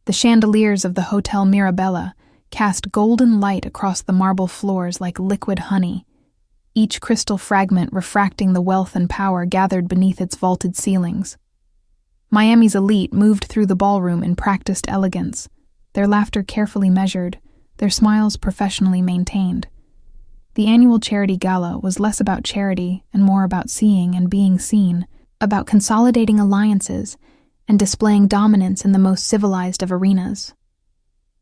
The chandeliers of the Hotel Mirabella cast golden light across the marble floors like liquid honey, each crystal fragment refracting the wealth and power gathered beneath its vaulted ceilings. Miami's elite moved through the ballroom in practiced elegance, their laughter carefully measured, their smiles professionally maintained. The annual charity gala was less about charity and more about seeing and being seen, about consolidating alliances and displaying dominance in the most civilized of arenas.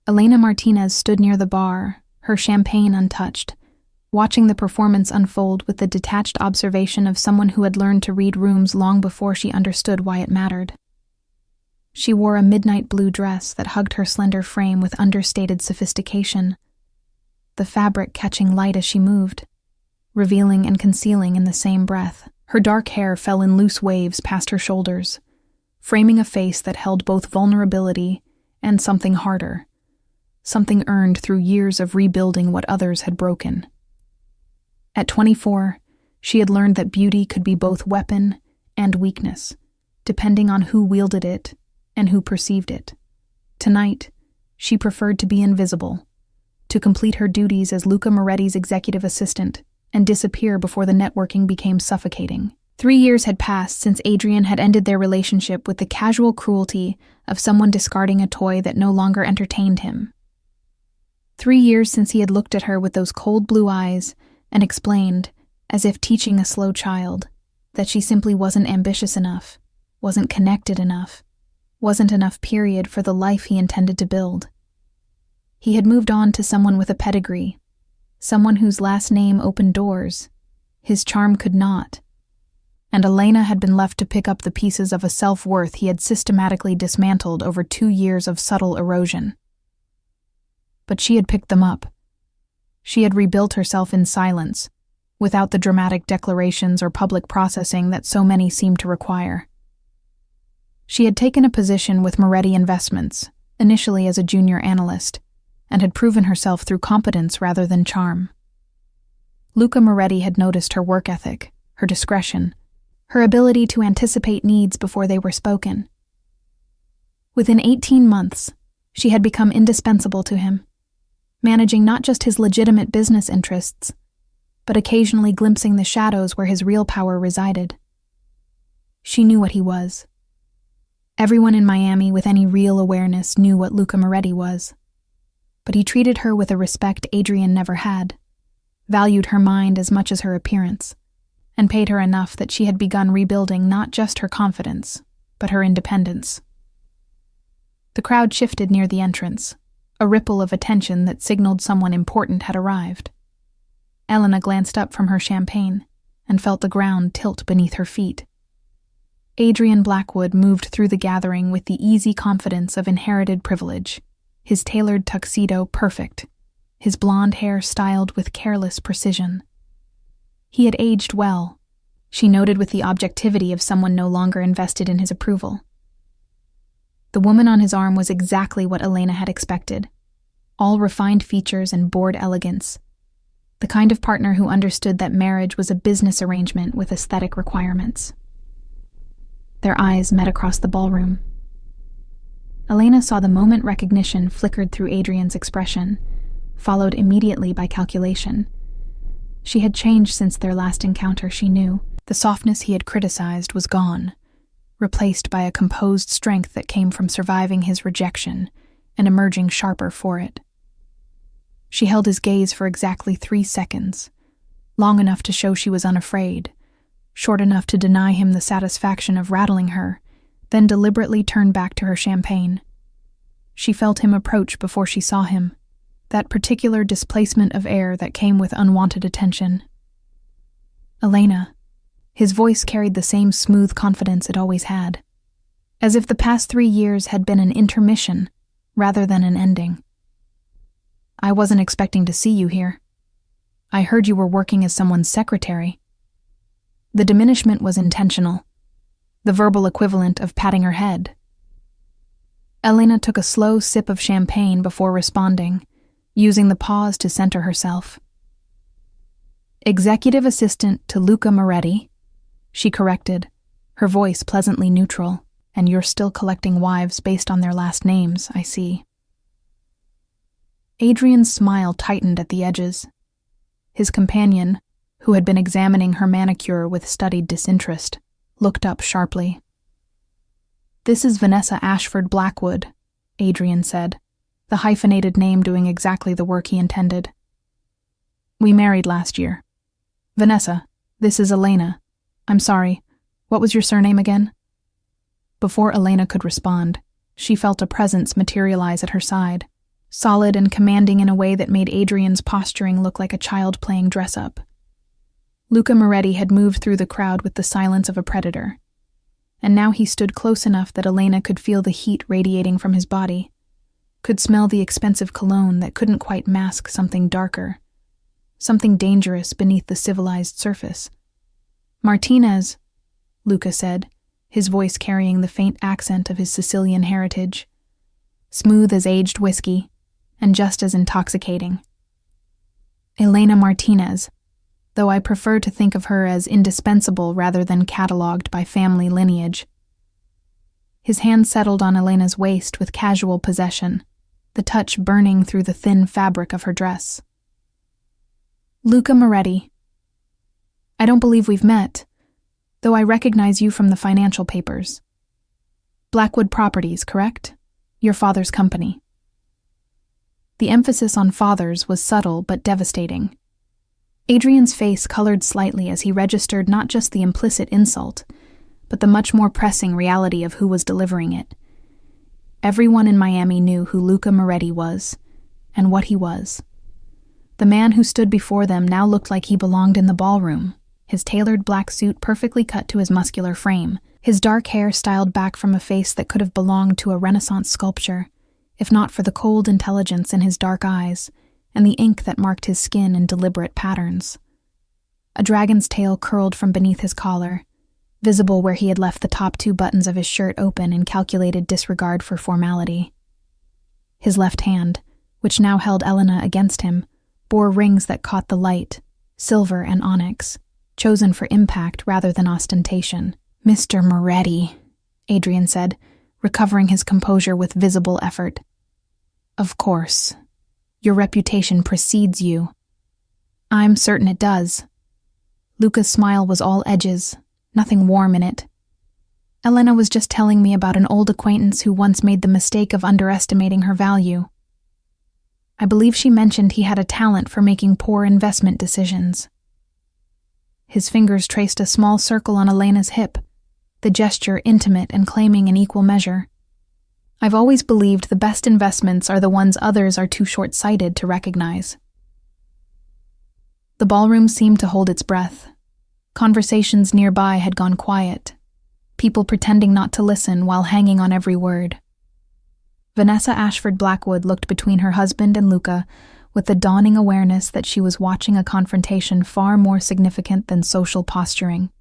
Elena Martinez stood near the bar, her champagne untouched, watching the performance unfold with the detached observation of someone who had learned to read rooms long before she understood why it mattered. She wore a midnight blue dress that hugged her slender frame with understated sophistication, the fabric catching light as she moved, revealing and concealing in the same breath. Her dark hair fell in loose waves past her shoulders, framing a face that held both vulnerability and something harder, something earned through years of rebuilding what others had broken. At 24, she had learned that beauty could be both weapon and weakness, depending on who wielded it and who perceived it. Tonight, she preferred to be invisible, to complete her duties as Luca Moretti's executive assistant and disappear before the networking became suffocating. 3 years had passed since Adrian had ended their relationship with the casual cruelty of someone discarding a toy that no longer entertained him. 3 years since he had looked at her with those cold blue eyes and explained, as if teaching a slow child, that she simply wasn't ambitious enough, wasn't connected enough, wasn't enough period for the life he intended to build. He had moved on to someone with a pedigree, someone whose last name opened doors, his charm could not, and Elena had been left to pick up the pieces of a self-worth he had systematically dismantled over 2 years of subtle erosion. But she had picked them up. She had rebuilt herself in silence, without the dramatic declarations or public processing that so many seemed to require. She had taken a position with Moretti Investments, initially as a junior analyst, and had proven herself through competence rather than charm. Luca Moretti had noticed her work ethic, her discretion, her ability to anticipate needs before they were spoken. Within 18 months, she had become indispensable to him, managing not just his legitimate business interests, but occasionally glimpsing the shadows where his real power resided. She knew what he was. Everyone in Miami with any real awareness knew what Luca Moretti was. But he treated her with a respect Adrian never had, valued her mind as much as her appearance, and paid her enough that she had begun rebuilding not just her confidence, but her independence. The crowd shifted near the entrance, a ripple of attention that signaled someone important had arrived. Elena glanced up from her champagne and felt the ground tilt beneath her feet. Adrian Blackwood moved through the gathering with the easy confidence of inherited privilege, his tailored tuxedo perfect, his blonde hair styled with careless precision. He had aged well, she noted with the objectivity of someone no longer invested in his approval. The woman on his arm was exactly what Elena had expected, all refined features and bored elegance, the kind of partner who understood that marriage was a business arrangement with aesthetic requirements. Their eyes met across the ballroom. Elena saw the moment recognition flickered through Adrian's expression, followed immediately by calculation. She had changed since their last encounter, she knew. The softness he had criticized was gone, replaced by a composed strength that came from surviving his rejection and emerging sharper for it. She held his gaze for exactly 3 seconds, long enough to show she was unafraid, short enough to deny him the satisfaction of rattling her, then deliberately turned back to her champagne. She felt him approach before she saw him, that particular displacement of air that came with unwanted attention. Elena. His voice carried the same smooth confidence it always had, as if the past 3 years had been an intermission rather than an ending. I wasn't expecting to see you here. I heard you were working as someone's secretary. The diminishment was intentional, the verbal equivalent of patting her head. Elena took a slow sip of champagne before responding, using the pause to center herself. Executive assistant to Luca Moretti, she corrected, her voice pleasantly neutral. And you're still collecting wives based on their last names, I see. Adrian's smile tightened at the edges. His companion, who had been examining her manicure with studied disinterest, looked up sharply. "This is Vanessa Ashford Blackwood," Adrian said, the hyphenated name doing exactly the work he intended. "We married last year. Vanessa, this is Elena. I'm sorry, what was your surname again?" Before Elena could respond, she felt a presence materialize at her side, solid and commanding in a way that made Adrian's posturing look like a child playing dress-up. Luca Moretti had moved through the crowd with the silence of a predator, and now he stood close enough that Elena could feel the heat radiating from his body, could smell the expensive cologne that couldn't quite mask something darker, something dangerous beneath the civilized surface. "Martinez," Luca said, his voice carrying the faint accent of his Sicilian heritage, smooth as aged whiskey, and just as intoxicating. "Elena Martinez, though I prefer to think of her as indispensable rather than catalogued by family lineage." His hand settled on Elena's waist with casual possession, the touch burning through the thin fabric of her dress. "Luca Moretti. I don't believe we've met, though I recognize you from the financial papers. Blackwood Properties, correct? Your father's company." The emphasis on father's was subtle but devastating. Adrian's face colored slightly as he registered not just the implicit insult, but the much more pressing reality of who was delivering it. Everyone in Miami knew who Luca Moretti was, and what he was. The man who stood before them now looked like he belonged in the ballroom, his tailored black suit perfectly cut to his muscular frame, his dark hair styled back from a face that could have belonged to a Renaissance sculpture, if not for the cold intelligence in his dark eyes and the ink that marked his skin in deliberate patterns. A dragon's tail curled from beneath his collar, visible where he had left the top 2 buttons of his shirt open in calculated disregard for formality. His left hand, which now held Elena against him, bore rings that caught the light, silver and onyx, chosen for impact rather than ostentation. "Mr. Moretti," Adrian said, recovering his composure with visible effort. "Of course. Your reputation precedes you." "I'm certain it does." Luca's smile was all edges, nothing warm in it. "Elena was just telling me about an old acquaintance who once made the mistake of underestimating her value. I believe she mentioned he had a talent for making poor investment decisions." His fingers traced a small circle on Elena's hip, the gesture intimate and claiming an equal measure. "I've always believed the best investments are the ones others are too short-sighted to recognize." The ballroom seemed to hold its breath. Conversations nearby had gone quiet, people pretending not to listen while hanging on every word. Vanessa Ashford Blackwood looked between her husband and Luca with the dawning awareness that she was watching a confrontation far more significant than social posturing.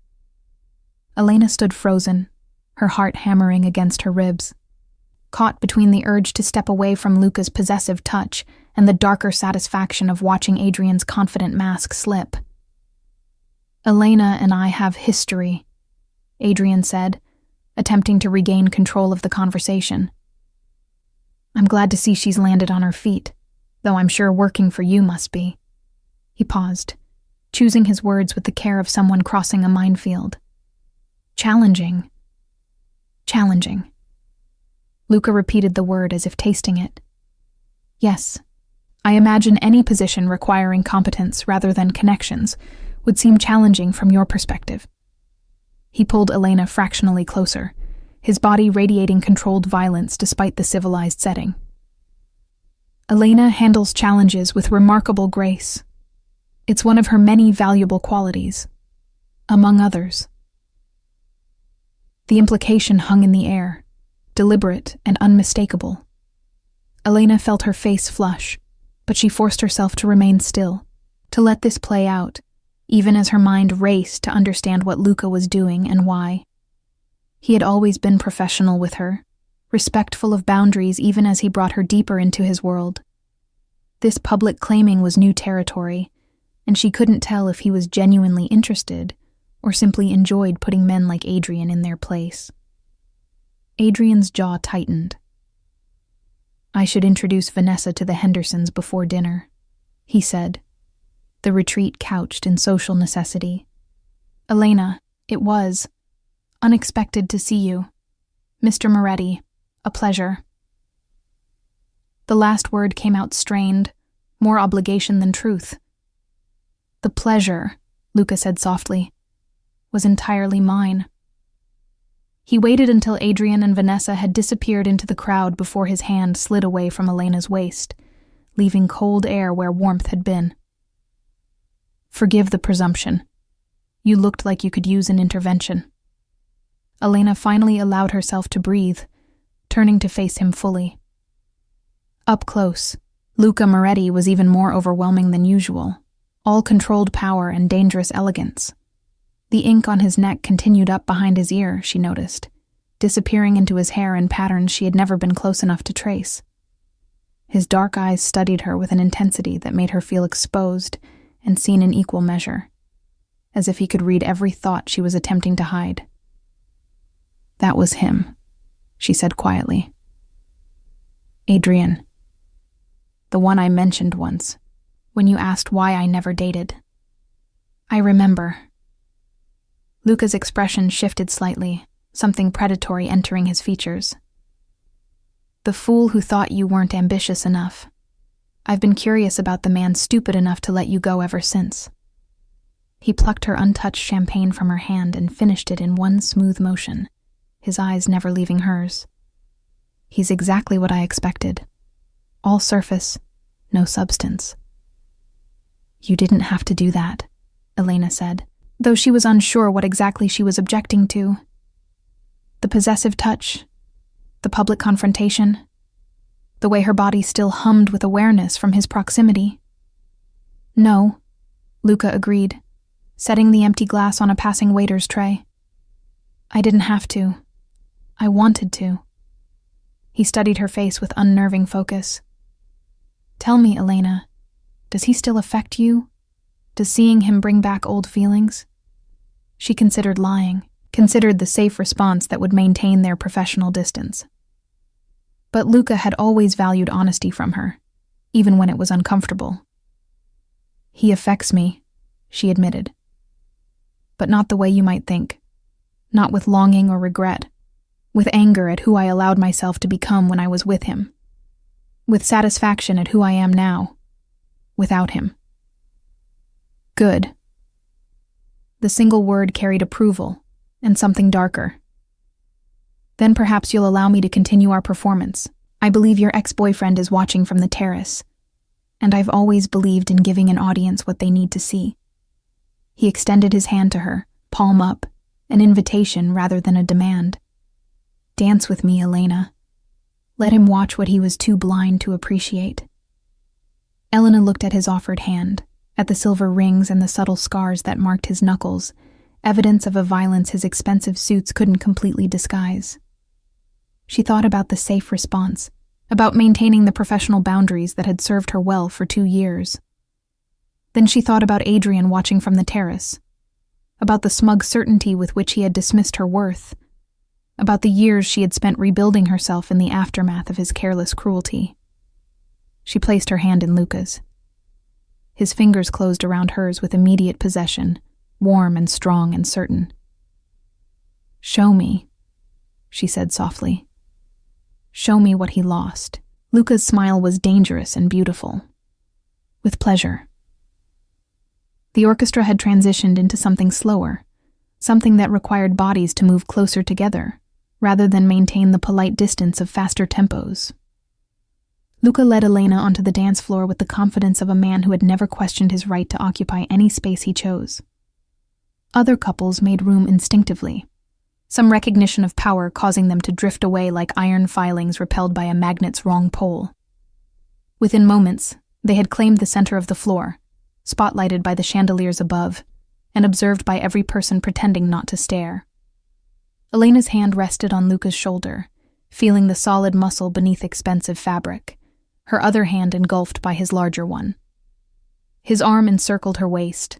Elena stood frozen, her heart hammering against her ribs, caught between the urge to step away from Luca's possessive touch and the darker satisfaction of watching Adrian's confident mask slip. "Elena and I have history," Adrian said, attempting to regain control of the conversation. "I'm glad to see she's landed on her feet, though I'm sure working for you must be." He paused, choosing his words with the care of someone crossing a minefield. "Challenging. Challenging." Luca repeated the word as if tasting it. "Yes, I imagine any position requiring competence rather than connections would seem challenging from your perspective." He pulled Elena fractionally closer, his body radiating controlled violence despite the civilized setting. "Elena handles challenges with remarkable grace. It's one of her many valuable qualities, among others." The implication hung in the air, deliberate and unmistakable. Elena felt her face flush, but she forced herself to remain still, to let this play out, even as her mind raced to understand what Luca was doing and why. He had always been professional with her, respectful of boundaries even as he brought her deeper into his world. This public claiming was new territory, and she couldn't tell if he was genuinely interested or simply enjoyed putting men like Adrian in their place. Adrian's jaw tightened. "I should introduce Vanessa to the Hendersons before dinner," he said, the retreat couched in social necessity. "Elena, it was unexpected to see you. Mr. Moretti, a pleasure." The last word came out strained, more obligation than truth. "The pleasure," Luca said softly, "was entirely mine." He waited until Adrian and Vanessa had disappeared into the crowd before his hand slid away from Elena's waist, leaving cold air where warmth had been. "Forgive the presumption. You looked like you could use an intervention." Elena finally allowed herself to breathe, turning to face him fully. Up close, Luca Moretti was even more overwhelming than usual, all controlled power and dangerous elegance. The ink on his neck continued up behind his ear, she noticed, disappearing into his hair in patterns she had never been close enough to trace. His dark eyes studied her with an intensity that made her feel exposed and seen in equal measure, as if he could read every thought she was attempting to hide. "That was him," she said quietly. "Adrian. The one I mentioned once, when you asked why I never dated." "I remember." Luca's expression shifted slightly, something predatory entering his features. "The fool who thought you weren't ambitious enough. I've been curious about the man stupid enough to let you go ever since." He plucked her untouched champagne from her hand and finished it in one smooth motion, his eyes never leaving hers. "He's exactly what I expected. All surface, no substance." "You didn't have to do that," Elena said, though she was unsure what exactly she was objecting to. The possessive touch, the public confrontation, the way her body still hummed with awareness from his proximity. "No," Luca agreed, setting the empty glass on a passing waiter's tray. "I didn't have to. I wanted to." He studied her face with unnerving focus. "Tell me, Elena, does he still affect you? Does seeing him bring back old feelings?" She considered lying, considered the safe response that would maintain their professional distance. But Luca had always valued honesty from her, even when it was uncomfortable. "He affects me," she admitted. "But not the way you might think. Not with longing or regret. With anger at who I allowed myself to become when I was with him. With satisfaction at who I am now, without him." "Good." The single word carried approval, and something darker. "Then perhaps you'll allow me to continue our performance. I believe your ex-boyfriend is watching from the terrace, and I've always believed in giving an audience what they need to see." He extended his hand to her, palm up, an invitation rather than a demand. "Dance with me, Elena." Let him watch what he was too blind to appreciate. Elena looked at his offered hand, at the silver rings and the subtle scars that marked his knuckles, evidence of a violence his expensive suits couldn't completely disguise. She thought about the safe response, about maintaining the professional boundaries that had served her well for 2 years. Then she thought about Adrian watching from the terrace, about the smug certainty with which he had dismissed her worth, about the years she had spent rebuilding herself in the aftermath of his careless cruelty. She placed her hand in Luca's. His fingers closed around hers with immediate possession, warm and strong and certain. "Show me," she said softly. "Show me what he lost." Luca's smile was dangerous and beautiful. "With pleasure." The orchestra had transitioned into something slower, something that required bodies to move closer together, rather than maintain the polite distance of faster tempos. Luca led Elena onto the dance floor with the confidence of a man who had never questioned his right to occupy any space he chose. Other couples made room instinctively, some recognition of power causing them to drift away like iron filings repelled by a magnet's wrong pole. Within moments, they had claimed the center of the floor, spotlighted by the chandeliers above, and observed by every person pretending not to stare. Elena's hand rested on Luca's shoulder, feeling the solid muscle beneath expensive fabric, her other hand engulfed by his larger one. His arm encircled her waist,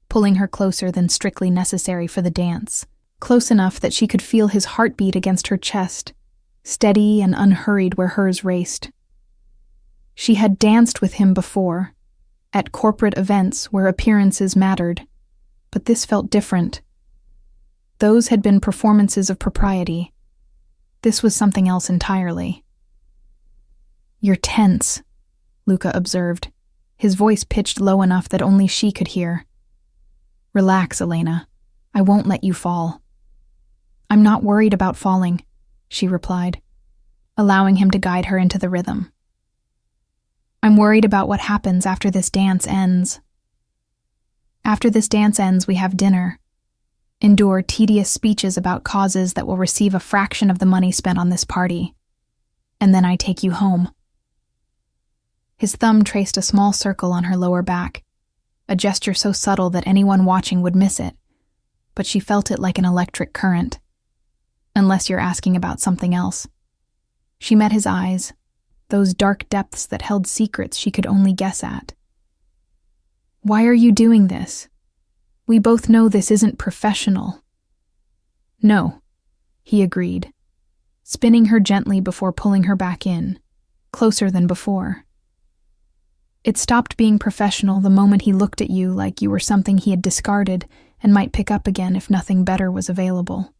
pulling her closer than strictly necessary for the dance, close enough that she could feel his heartbeat against her chest steady and unhurried where hers raced. She had danced with him before, at corporate events where appearances mattered, but this felt different. Those had been performances of propriety. This was something else entirely. "You're tense," Luca observed, his voice pitched low enough that only she could hear. "Relax, Elena. I won't let you fall." "I'm not worried about falling," she replied, allowing him to guide her into the rhythm. "I'm worried about what happens after this dance ends. After this dance ends, we have dinner. Endure tedious speeches about causes that will receive a fraction of the money spent on this party. And then I take you home." His thumb traced a small circle on her lower back, a gesture so subtle that anyone watching would miss it, but she felt it like an electric current. Unless you're asking about something else. She met his eyes, those dark depths that held secrets she could only guess at. "Why are you doing this? We both know this isn't professional." "No," he agreed, spinning her gently before pulling her back in, closer than before. "It stopped being professional the moment he looked at you like you were something he had discarded and might pick up again if nothing better was available."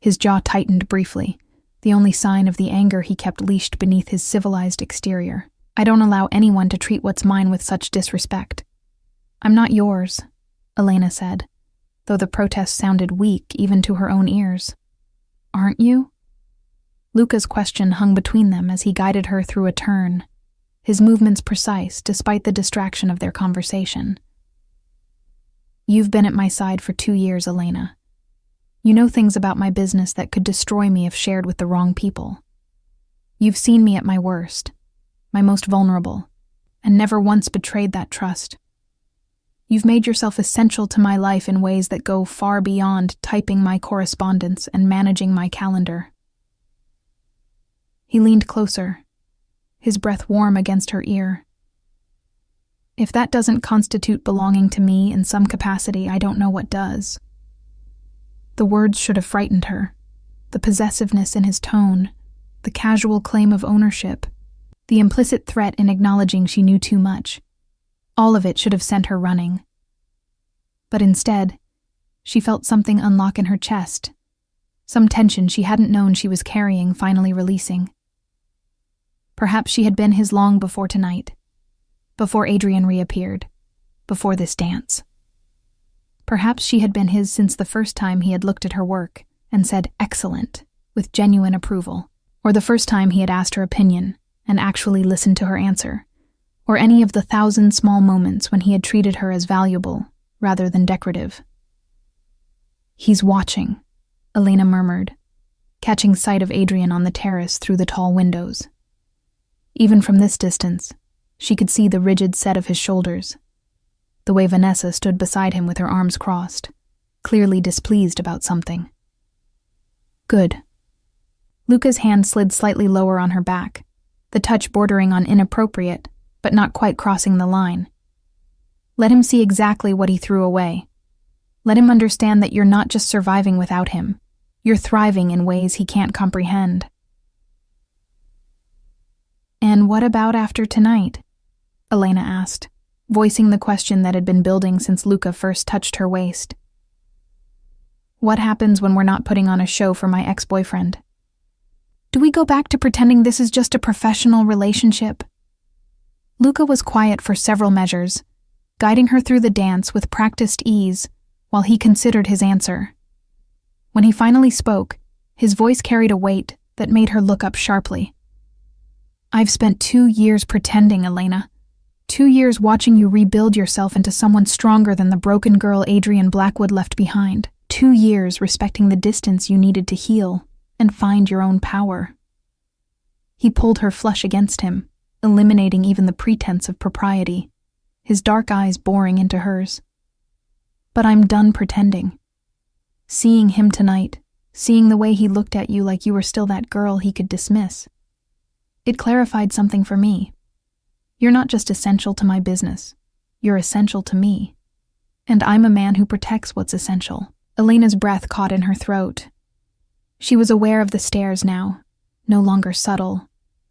His jaw tightened briefly, the only sign of the anger he kept leashed beneath his civilized exterior. "I don't allow anyone to treat what's mine with such disrespect." "I'm not yours," Elena said, though the protest sounded weak even to her own ears. "Aren't you?" Luca's question hung between them as he guided her through a turn, his movements precise despite the distraction of their conversation. "You've been at my side for 2 years, Elena. You know things about my business that could destroy me if shared with the wrong people. You've seen me at my worst, my most vulnerable, and never once betrayed that trust. You've made yourself essential to my life in ways that go far beyond typing my correspondence and managing my calendar." He leaned closer, his breath warm against her ear. "If that doesn't constitute belonging to me in some capacity, I don't know what does." The words should have frightened her, the possessiveness in his tone, the casual claim of ownership, the implicit threat in acknowledging she knew too much. All of it should have sent her running. But instead, she felt something unlock in her chest, some tension she hadn't known she was carrying finally releasing. Perhaps she had been his long before tonight, before Adrian reappeared, before this dance. Perhaps she had been his since the first time he had looked at her work and said "excellent" with genuine approval, or the first time he had asked her opinion and actually listened to her answer, or any of the 1,000 small moments when he had treated her as valuable rather than decorative. "He's watching," Elena murmured, catching sight of Adrian on the terrace through the tall windows. Even from this distance, she could see the rigid set of his shoulders, the way Vanessa stood beside him with her arms crossed, clearly displeased about something. "Good." Luca's hand slid slightly lower on her back, the touch bordering on inappropriate, but not quite crossing the line. "Let him see exactly what he threw away. Let him understand that you're not just surviving without him, you're thriving in ways he can't comprehend." "And what about after tonight?" Elena asked, voicing the question that had been building since Luca first touched her waist. "What happens when we're not putting on a show for my ex-boyfriend? Do we go back to pretending this is just a professional relationship?" Luca was quiet for several measures, guiding her through the dance with practiced ease while he considered his answer. When he finally spoke, his voice carried a weight that made her look up sharply. "I've spent 2 years pretending, Elena. 2 years watching you rebuild yourself into someone stronger than the broken girl Adrian Blackwood left behind. 2 years respecting the distance you needed to heal and find your own power." He pulled her flush against him, eliminating even the pretense of propriety, his dark eyes boring into hers. "But I'm done pretending. Seeing him tonight, seeing the way he looked at you like you were still that girl he could dismiss, it clarified something for me. You're not just essential to my business, you're essential to me. And I'm a man who protects what's essential." Elena's breath caught in her throat. She was aware of the stares now, no longer subtle,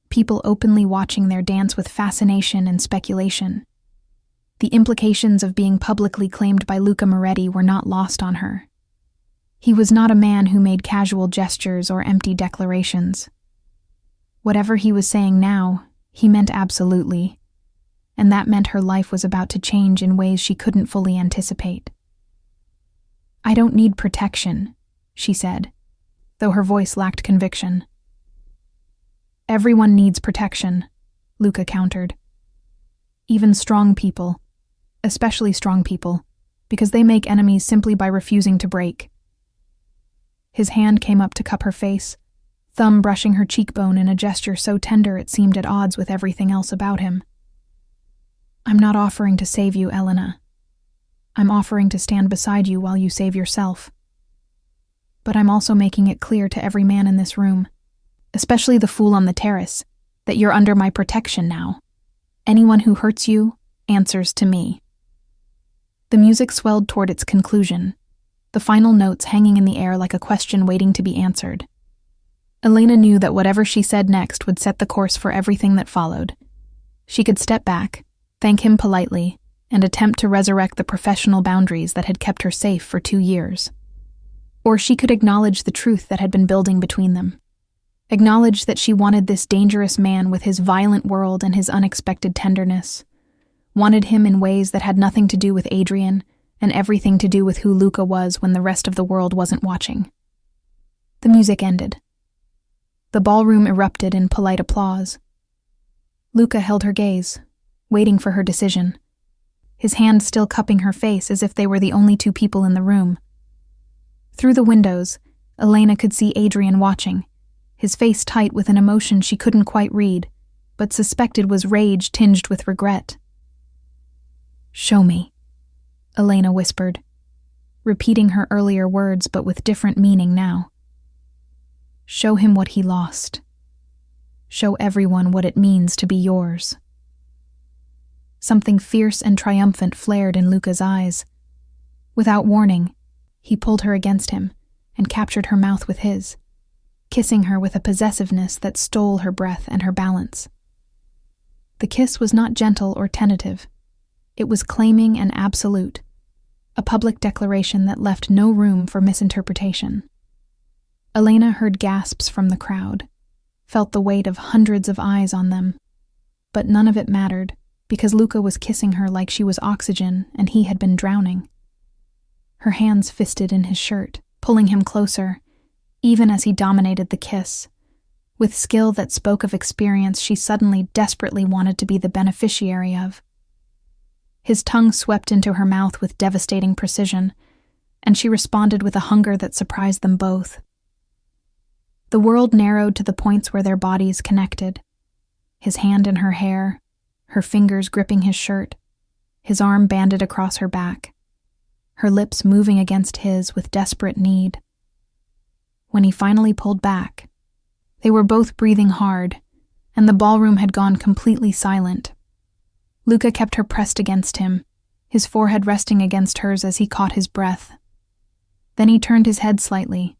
people openly watching their dance with fascination and speculation. The implications of being publicly claimed by Luca Moretti were not lost on her. He was not a man who made casual gestures or empty declarations. Whatever he was saying now, he meant absolutely, and that meant her life was about to change in ways she couldn't fully anticipate. "I don't need protection," she said, though her voice lacked conviction. "Everyone needs protection," Luca countered. "Even strong people, especially strong people, because they make enemies simply by refusing to break." His hand came up to cup her face, thumb brushing her cheekbone in a gesture so tender it seemed at odds with everything else about him. "I'm not offering to save you, Elena. I'm offering to stand beside you while you save yourself. But I'm also making it clear to every man in this room, especially the fool on the terrace, that you're under my protection now. Anyone who hurts you answers to me." The music swelled toward its conclusion, the final notes hanging in the air like a question waiting to be answered. Elena knew that whatever she said next would set the course for everything that followed. She could step back, thank him politely, and attempt to resurrect the professional boundaries that had kept her safe for 2 years. Or she could acknowledge the truth that had been building between them. Acknowledge that she wanted this dangerous man with his violent world and his unexpected tenderness. Wanted him in ways that had nothing to do with Adrian and everything to do with who Luca was when the rest of the world wasn't watching. The music ended. The ballroom erupted in polite applause. Luca held her gaze, waiting for her decision, his hand still cupping her face as if they were the only 2 people in the room. Through the windows, Elena could see Adrian watching, his face tight with an emotion she couldn't quite read, but suspected was rage tinged with regret. "Show me," Elena whispered, repeating her earlier words but with different meaning now. "Show him what he lost. Show everyone what it means to be yours." Something fierce and triumphant flared in Luca's eyes. Without warning, he pulled her against him and captured her mouth with his, kissing her with a possessiveness that stole her breath and her balance. The kiss was not gentle or tentative. It was claiming and absolute, a public declaration that left no room for misinterpretation. Elena heard gasps from the crowd, felt the weight of hundreds of eyes on them, but none of it mattered because Luca was kissing her like she was oxygen and he had been drowning. Her hands fisted in his shirt, pulling him closer, even as he dominated the kiss. With skill that spoke of experience she suddenly desperately wanted to be the beneficiary of. His tongue swept into her mouth with devastating precision, and she responded with a hunger that surprised them both. The world narrowed to the points where their bodies connected. His hand in her hair, her fingers gripping his shirt, his arm banded across her back, her lips moving against his with desperate need. When he finally pulled back, they were both breathing hard, and the ballroom had gone completely silent. Luca kept her pressed against him, his forehead resting against hers as he caught his breath. Then he turned his head slightly,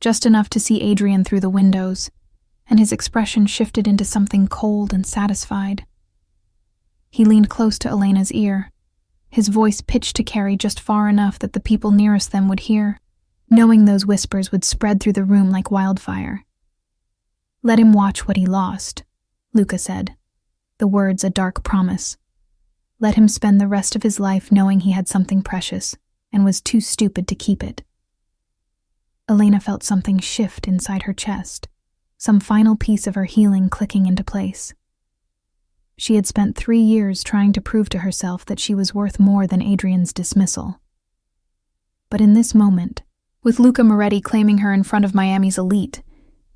just enough to see Adrian through the windows, and his expression shifted into something cold and satisfied. He leaned close to Elena's ear, his voice pitched to carry just far enough that the people nearest them would hear, knowing those whispers would spread through the room like wildfire. "Let him watch what he lost," Luca said, the words a dark promise. Let him spend the rest of his life knowing he had something precious and was too stupid to keep it. Elena felt something shift inside her chest, some final piece of her healing clicking into place. She had spent 3 years trying to prove to herself that she was worth more than Adrian's dismissal. But in this moment, with Luca Moretti claiming her in front of Miami's elite,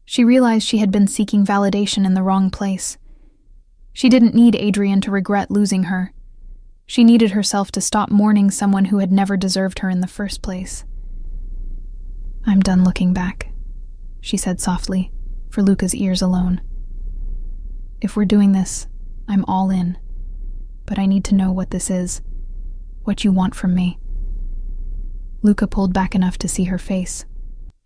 she realized she had been seeking validation in the wrong place. She didn't need Adrian to regret losing her. She needed herself to stop mourning someone who had never deserved her in the first place. "I'm done looking back," she said softly, for Luca's ears alone. "If we're doing this, I'm all in. But I need to know what this is, what you want from me." Luca pulled back enough to see her face,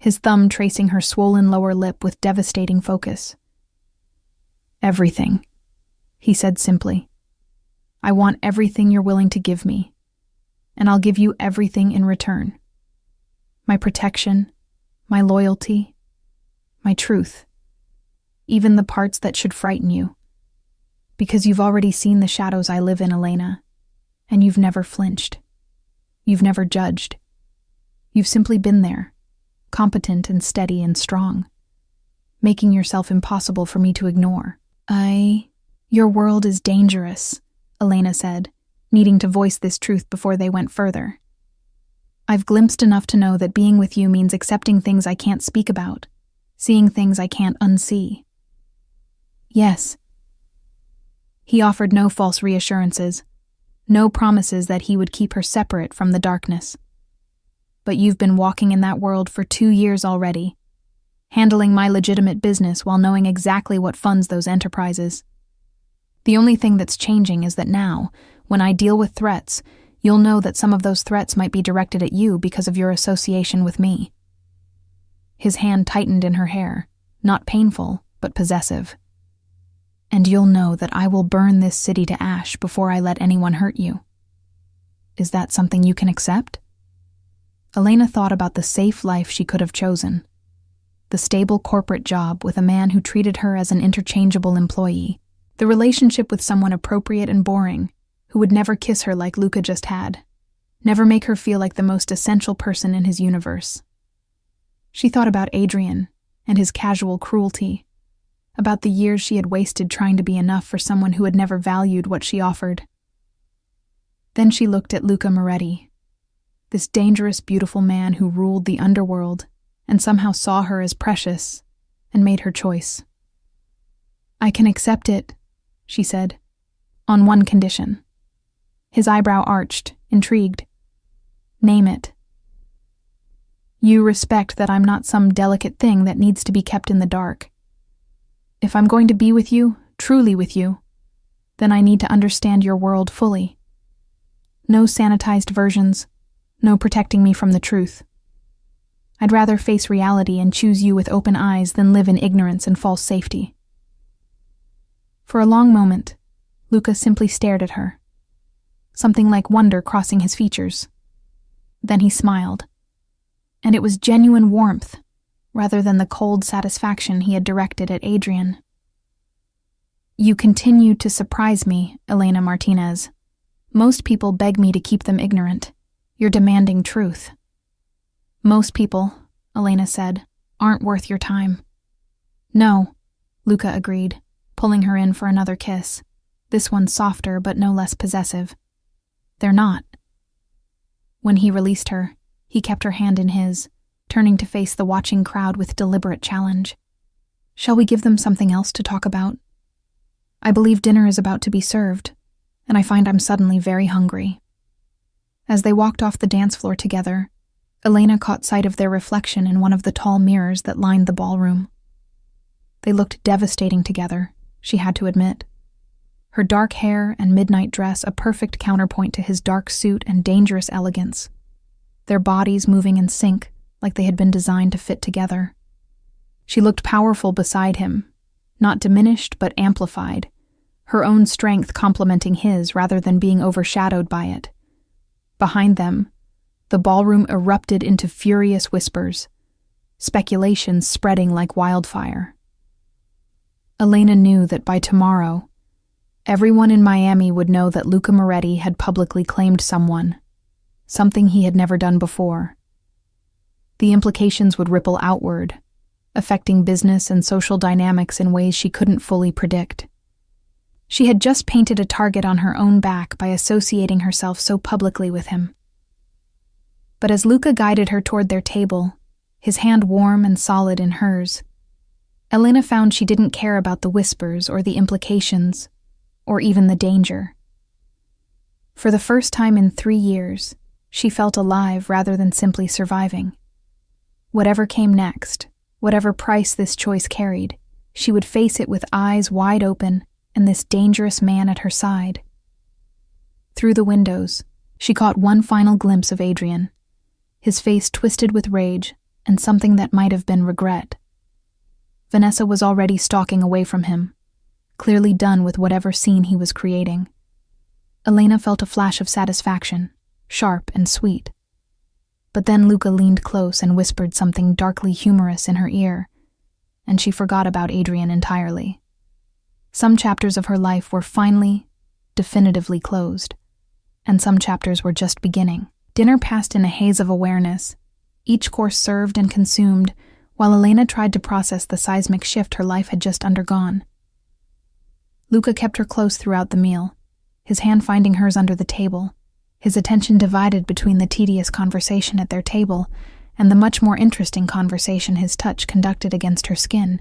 his thumb tracing her swollen lower lip with devastating focus. "Everything," he said simply. "I want everything you're willing to give me, and I'll give you everything in return. My protection, my loyalty, my truth, even the parts that should frighten you. Because you've already seen the shadows I live in, Elena, and you've never flinched. You've never judged. You've simply been there, competent and steady and strong, making yourself impossible for me to ignore." Your world is dangerous," Elena said, needing to voice this truth before they went further. "I've glimpsed enough to know that being with you means accepting things I can't speak about, seeing things I can't unsee." "Yes." He offered no false reassurances, no promises that he would keep her separate from the darkness. "But you've been walking in that world for 2 years already, handling my legitimate business while knowing exactly what funds those enterprises. The only thing that's changing is that now, when I deal with threats, you'll know that some of those threats might be directed at you because of your association with me." His hand tightened in her hair, not painful, but possessive. "And you'll know that I will burn this city to ash before I let anyone hurt you. Is that something you can accept?" Elena thought about the safe life she could have chosen. The stable corporate job with a man who treated her as an interchangeable employee. The relationship with someone appropriate and boring, who would never kiss her like Luca just had. Never make her feel like the most essential person in his universe. She thought about Adrian and his casual cruelty, about the years she had wasted trying to be enough for someone who had never valued what she offered. Then she looked at Luca Moretti, this dangerous, beautiful man who ruled the underworld and somehow saw her as precious and made her choice. "I can accept it," she said, "on one condition." His eyebrow arched, intrigued. "Name it." "You respect that I'm not some delicate thing that needs to be kept in the dark. If I'm going to be with you, truly with you, then I need to understand your world fully. No sanitized versions, no protecting me from the truth. I'd rather face reality and choose you with open eyes than live in ignorance and false safety." For a long moment, Luca simply stared at her, something like wonder crossing his features. Then he smiled, and it was genuine warmth, rather than the cold satisfaction he had directed at Adrian. "You continue to surprise me, Elena Martinez. Most people beg me to keep them ignorant. You're demanding truth." "Most people," Elena said, "aren't worth your time." "No," Luca agreed, pulling her in for another kiss, this one softer but no less possessive. "They're not." When he released her, he kept her hand in his, turning to face the watching crowd with deliberate challenge. "Shall we give them something else to talk about? I believe dinner is about to be served, and I find I'm suddenly very hungry." As they walked off the dance floor together, Elena caught sight of their reflection in one of the tall mirrors that lined the ballroom. They looked devastating together, she had to admit. Her dark hair and midnight dress a perfect counterpoint to his dark suit and dangerous elegance. Their bodies moving in sync, like they had been designed to fit together. She looked powerful beside him, not diminished but amplified, her own strength complementing his rather than being overshadowed by it. Behind them, the ballroom erupted into furious whispers, speculations spreading like wildfire. Elena knew that by tomorrow, everyone in Miami would know that Luca Moretti had publicly claimed someone, something he had never done before. The implications would ripple outward, affecting business and social dynamics in ways she couldn't fully predict. She had just painted a target on her own back by associating herself so publicly with him. But as Luca guided her toward their table, his hand warm and solid in hers, Elena found she didn't care about the whispers or the implications, or even the danger. For the first time in 3 years, she felt alive rather than simply surviving. Whatever came next, whatever price this choice carried, she would face it with eyes wide open and this dangerous man at her side. Through the windows, she caught one final glimpse of Adrian, his face twisted with rage and something that might have been regret. Vanessa was already stalking away from him, clearly done with whatever scene he was creating. Elena felt a flash of satisfaction, sharp and sweet. But then Luca leaned close and whispered something darkly humorous in her ear, and she forgot about Adrian entirely. Some chapters of her life were finally, definitively closed, and some chapters were just beginning. Dinner passed in a haze of awareness, each course served and consumed, while Elena tried to process the seismic shift her life had just undergone. Luca kept her close throughout the meal, his hand finding hers under the table, his attention divided between the tedious conversation at their table and the much more interesting conversation his touch conducted against her skin.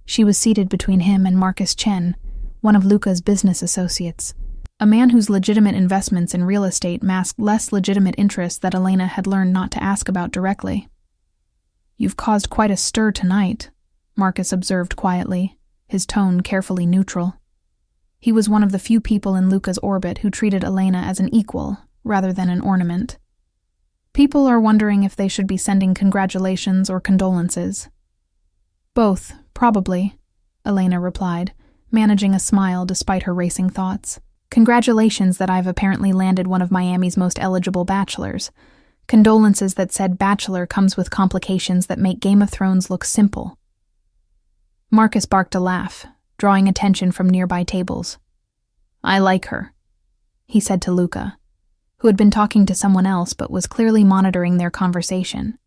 She was seated between him and Marcus Chen, one of Luca's business associates, a man whose legitimate investments in real estate masked less legitimate interests that Elena had learned not to ask about directly. "You've caused quite a stir tonight," Marcus observed quietly, his tone carefully neutral. He was one of the few people in Luca's orbit who treated Elena as an equal, rather than an ornament. "People are wondering if they should be sending congratulations or condolences." "Both, probably," Elena replied, managing a smile despite her racing thoughts. "Congratulations that I've apparently landed one of Miami's most eligible bachelors. Condolences that said bachelor comes with complications that make Game of Thrones look simple." Marcus barked a laugh, drawing attention from nearby tables. "I like her," he said to Luca, who had been talking to someone else but was clearly monitoring their conversation.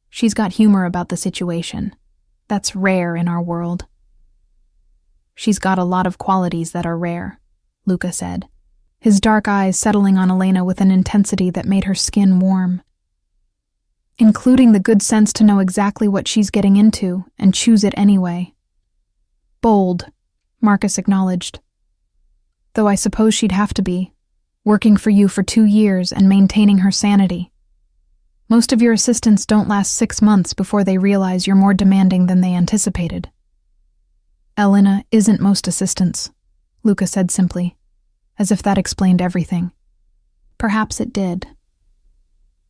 "She's got humor about the situation. That's rare in our world." "She's got a lot of qualities that are rare," Luca said, his dark eyes settling on Elena with an intensity that made her skin warm. "Including the good sense to know exactly what she's getting into and choose it anyway." "Bold," Marcus acknowledged. "Though I suppose she'd have to be, working for you for 2 years and maintaining her sanity. Most of your assistants don't last 6 months before they realize you're more demanding than they anticipated." "Elena isn't most assistants," Luca said simply, as if that explained everything. Perhaps it did.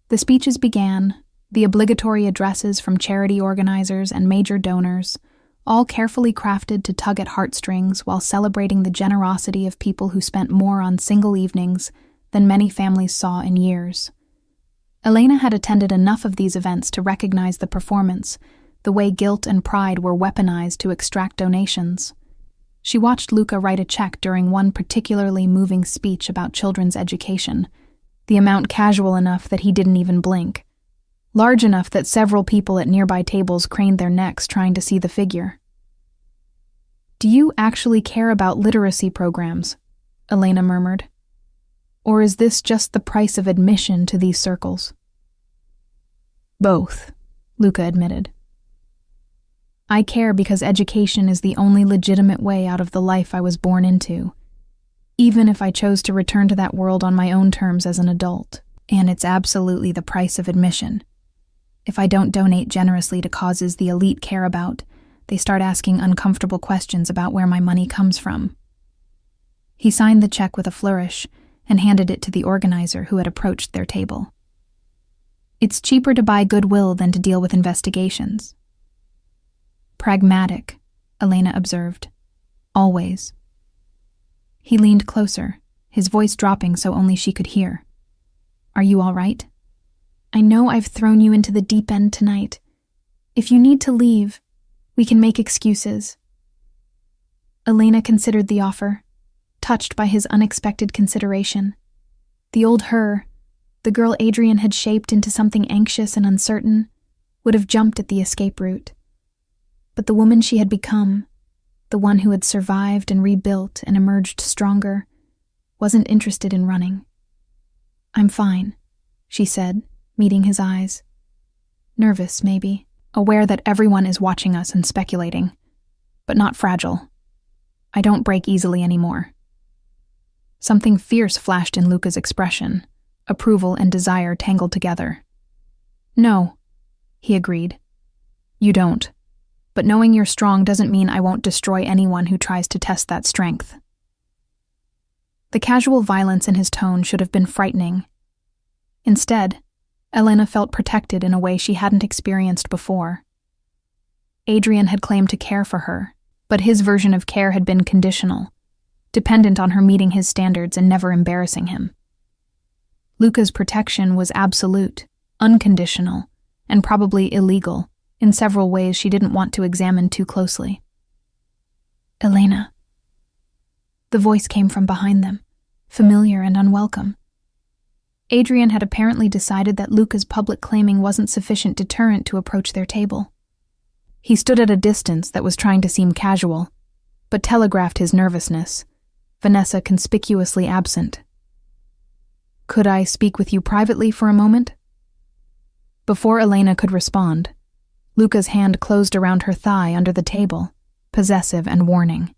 The speeches began, the obligatory addresses from charity organizers and major donors, all carefully crafted to tug at heartstrings while celebrating the generosity of people who spent more on single evenings than many families saw in years. Elena had attended enough of these events to recognize the performance, the way guilt and pride were weaponized to extract donations. She watched Luca write a check during one particularly moving speech about children's education, the amount casual enough that he didn't even blink, large enough that several people at nearby tables craned their necks trying to see the figure. "Do you actually care about literacy programs?" Elena murmured. "Or is this just the price of admission to these circles?" "Both," Luca admitted. "I care because education is the only legitimate way out of the life I was born into, even if I chose to return to that world on my own terms as an adult, and it's absolutely the price of admission. If I don't donate generously to causes the elite care about, they start asking uncomfortable questions about where my money comes from." He signed the check with a flourish and handed it to the organizer who had approached their table. "It's cheaper to buy goodwill than to deal with investigations." "Pragmatic," Elena observed. "Always." He leaned closer, his voice dropping so only she could hear. "Are you all right? I know I've thrown you into the deep end tonight. If you need to leave, we can make excuses." Elena considered the offer, touched by his unexpected consideration. The old her, the girl Adrian had shaped into something anxious and uncertain, would have jumped at the escape route. But the woman she had become, the one who had survived and rebuilt and emerged stronger, wasn't interested in running. "I'm fine," she said, meeting his eyes. "Nervous, maybe, aware that everyone is watching us and speculating, but not fragile. I don't break easily anymore." Something fierce flashed in Luca's expression, approval and desire tangled together. "No," he agreed. "You don't. But knowing you're strong doesn't mean I won't destroy anyone who tries to test that strength." The casual violence in his tone should have been frightening. Instead, Elena felt protected in a way she hadn't experienced before. Adrian had claimed to care for her, but his version of care had been conditional, dependent on her meeting his standards and never embarrassing him. Luca's protection was absolute, unconditional, and probably illegal, in several ways she didn't want to examine too closely. Elena. The voice came from behind them, familiar and unwelcome. Adrian had apparently decided that Luca's public claiming wasn't sufficient deterrent to approach their table. He stood at a distance that was trying to seem casual, but telegraphed his nervousness, Vanessa conspicuously absent. "Could I speak with you privately for a moment?" Before Elena could respond, Luca's hand closed around her thigh under the table, possessive and warning.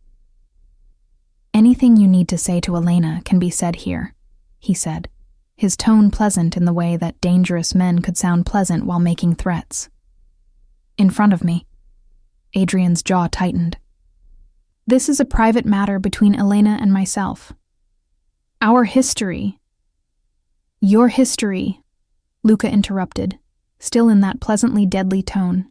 "Anything you need to say to Elena can be said here," he said, his tone pleasant in the way that dangerous men could sound pleasant while making threats. "In front of me." Adrian's jaw tightened. "This is a private matter between Elena and myself. Our history—" "Your history," Luca interrupted, still in that pleasantly deadly tone,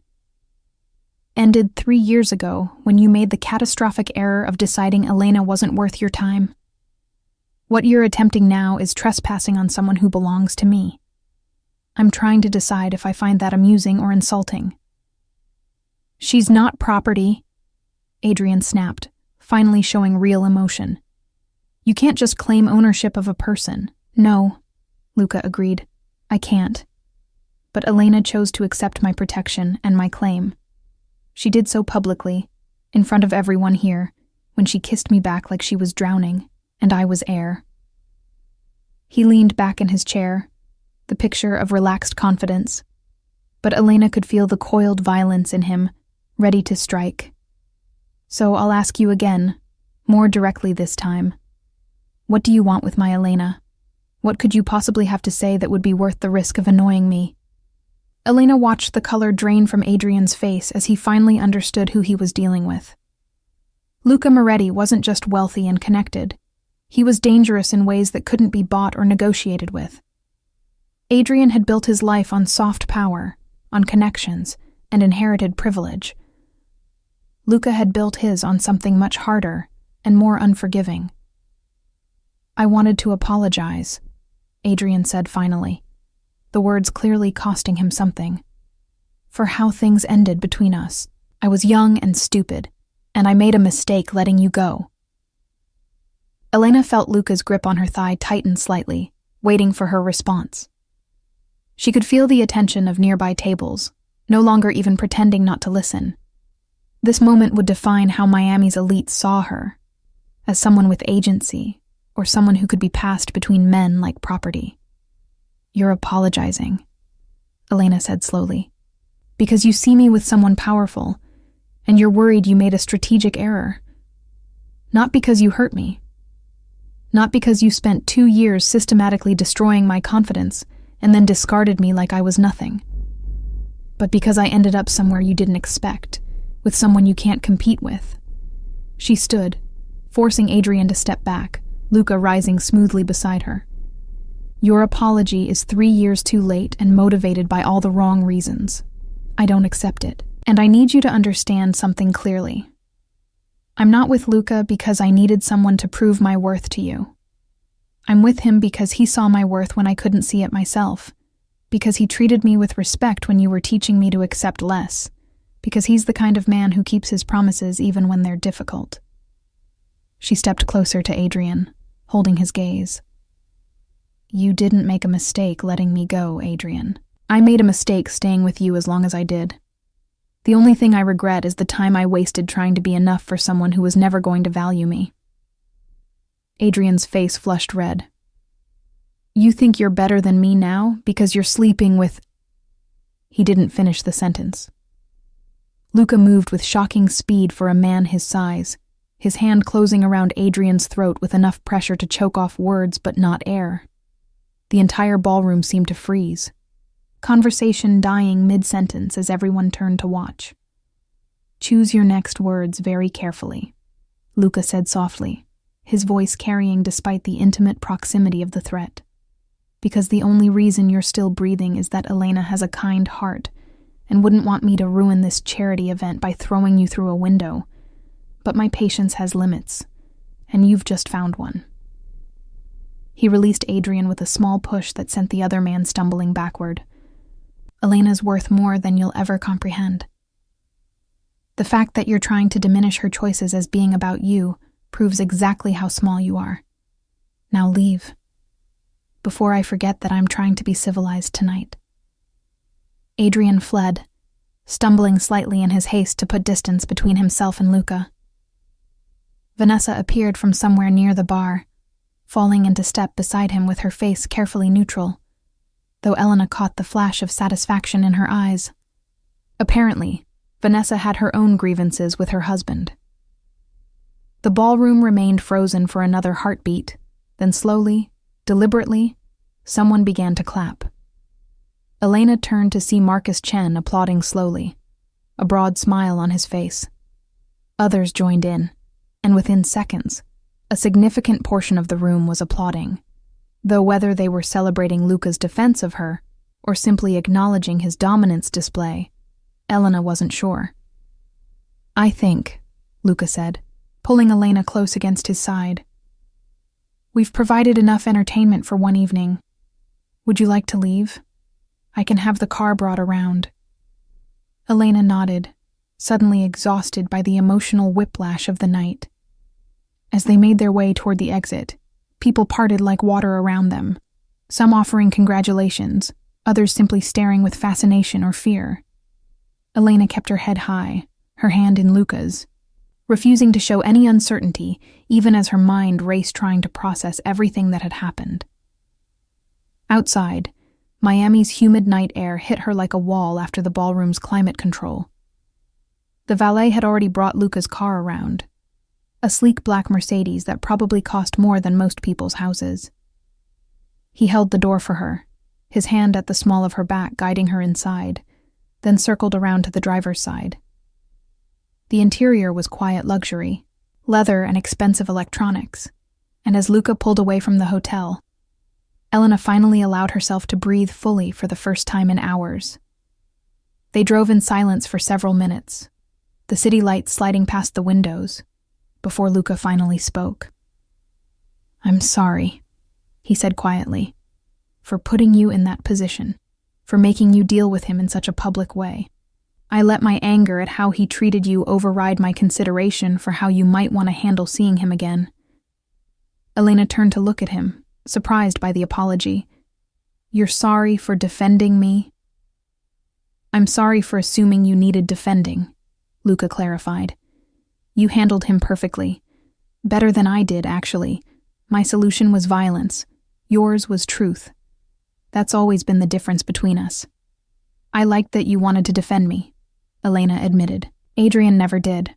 "ended 3 years ago when you made the catastrophic error of deciding Elena wasn't worth your time. What you're attempting now is trespassing on someone who belongs to me. I'm trying to decide if I find that amusing or insulting." "She's not property," Adrian snapped, finally showing real emotion. "You can't just claim ownership of a person." "No," Luca agreed. "I can't. But Elena chose to accept my protection and my claim. She did so publicly, in front of everyone here, when she kissed me back like she was drowning, and I was air." He leaned back in his chair, the picture of relaxed confidence, but Elena could feel the coiled violence in him, ready to strike. "So I'll ask you again, more directly this time. What do you want with my Elena? What could you possibly have to say that would be worth the risk of annoying me?" Elena watched the color drain from Adrian's face as he finally understood who he was dealing with. Luca Moretti wasn't just wealthy and connected. He was dangerous in ways that couldn't be bought or negotiated with. Adrian had built his life on soft power, on connections, and inherited privilege. Luca had built his on something much harder and more unforgiving. "I wanted to apologize," Adrian said finally, the words clearly costing him something. "For how things ended between us. I was young and stupid, and I made a mistake letting you go." Elena felt Luca's grip on her thigh tighten slightly, waiting for her response. She could feel the attention of nearby tables, no longer even pretending not to listen. This moment would define how Miami's elite saw her, as someone with agency, or someone who could be passed between men like property. "You're apologizing," Elena said slowly, "because you see me with someone powerful, and you're worried you made a strategic error. Not because you hurt me. Not because you spent 2 years systematically destroying my confidence and then discarded me like I was nothing. But because I ended up somewhere you didn't expect, with someone you can't compete with." She stood, forcing Adrian to step back, Luca rising smoothly beside her. "Your apology is 3 years too late and motivated by all the wrong reasons. I don't accept it, and I need you to understand something clearly. I'm not with Luca because I needed someone to prove my worth to you. I'm with him because he saw my worth when I couldn't see it myself, because he treated me with respect when you were teaching me to accept less, because he's the kind of man who keeps his promises even when they're difficult." She stepped closer to Adrian, holding his gaze. "You didn't make a mistake letting me go, Adrian. I made a mistake staying with you as long as I did. The only thing I regret is the time I wasted trying to be enough for someone who was never going to value me." Adrian's face flushed red. "You think you're better than me now because you're sleeping with—" He didn't finish the sentence. Luca moved with shocking speed for a man his size, his hand closing around Adrian's throat with enough pressure to choke off words but not air. The entire ballroom seemed to freeze, conversation dying mid-sentence as everyone turned to watch. "Choose your next words very carefully," Luca said softly, his voice carrying despite the intimate proximity of the threat. because the only reason you're still breathing is that Elena has a kind heart and wouldn't want me to ruin this charity event by throwing you through a window. But my patience has limits, and you've just found one." He released Adrian with a small push that sent the other man stumbling backward. "Elena's worth more than you'll ever comprehend. The fact that you're trying to diminish her choices as being about you proves exactly how small you are. Now leave, before I forget that I'm trying to be civilized tonight." Adrian fled, stumbling slightly in his haste to put distance between himself and Luca. Vanessa appeared from somewhere near the bar, falling into step beside him with her face carefully neutral, though Elena caught the flash of satisfaction in her eyes. Apparently, Vanessa had her own grievances with her husband. The ballroom remained frozen for another heartbeat, then slowly, deliberately, someone began to clap. Elena turned to see Marcus Chen applauding slowly, a broad smile on his face. Others joined in, and within seconds, a significant portion of the room was applauding, though whether they were celebrating Luca's defense of her or simply acknowledging his dominance display, Elena wasn't sure. "I think," Luca said, pulling Elena close against his side, "we've provided enough entertainment for one evening. Would you like to leave? I can have the car brought around." Elena nodded, suddenly exhausted by the emotional whiplash of the night. As they made their way toward the exit, people parted like water around them, some offering congratulations, others simply staring with fascination or fear. Elena kept her head high, her hand in Luca's, refusing to show any uncertainty, even as her mind raced trying to process everything that had happened. Outside, Miami's humid night air hit her like a wall after the ballroom's climate control. The valet had already brought Luca's car around, a sleek black Mercedes that probably cost more than most people's houses. He held the door for her, his hand at the small of her back guiding her inside, then circled around to the driver's side. The interior was quiet luxury, leather and expensive electronics, and as Luca pulled away from the hotel, Elena finally allowed herself to breathe fully for the first time in hours. They drove in silence for several minutes, the city lights sliding past the windows, before Luca finally spoke. "I'm sorry," he said quietly, "for putting you in that position, for making you deal with him in such a public way. I let my anger at how he treated you override my consideration for how you might want to handle seeing him again." Elena turned to look at him, surprised by the apology. "You're sorry for defending me?" "I'm sorry for assuming you needed defending," Luca clarified. "You handled him perfectly. Better than I did, actually. My solution was violence. Yours was truth. That's always been the difference between us." "I liked that you wanted to defend me," Elena admitted. "Adrian never did.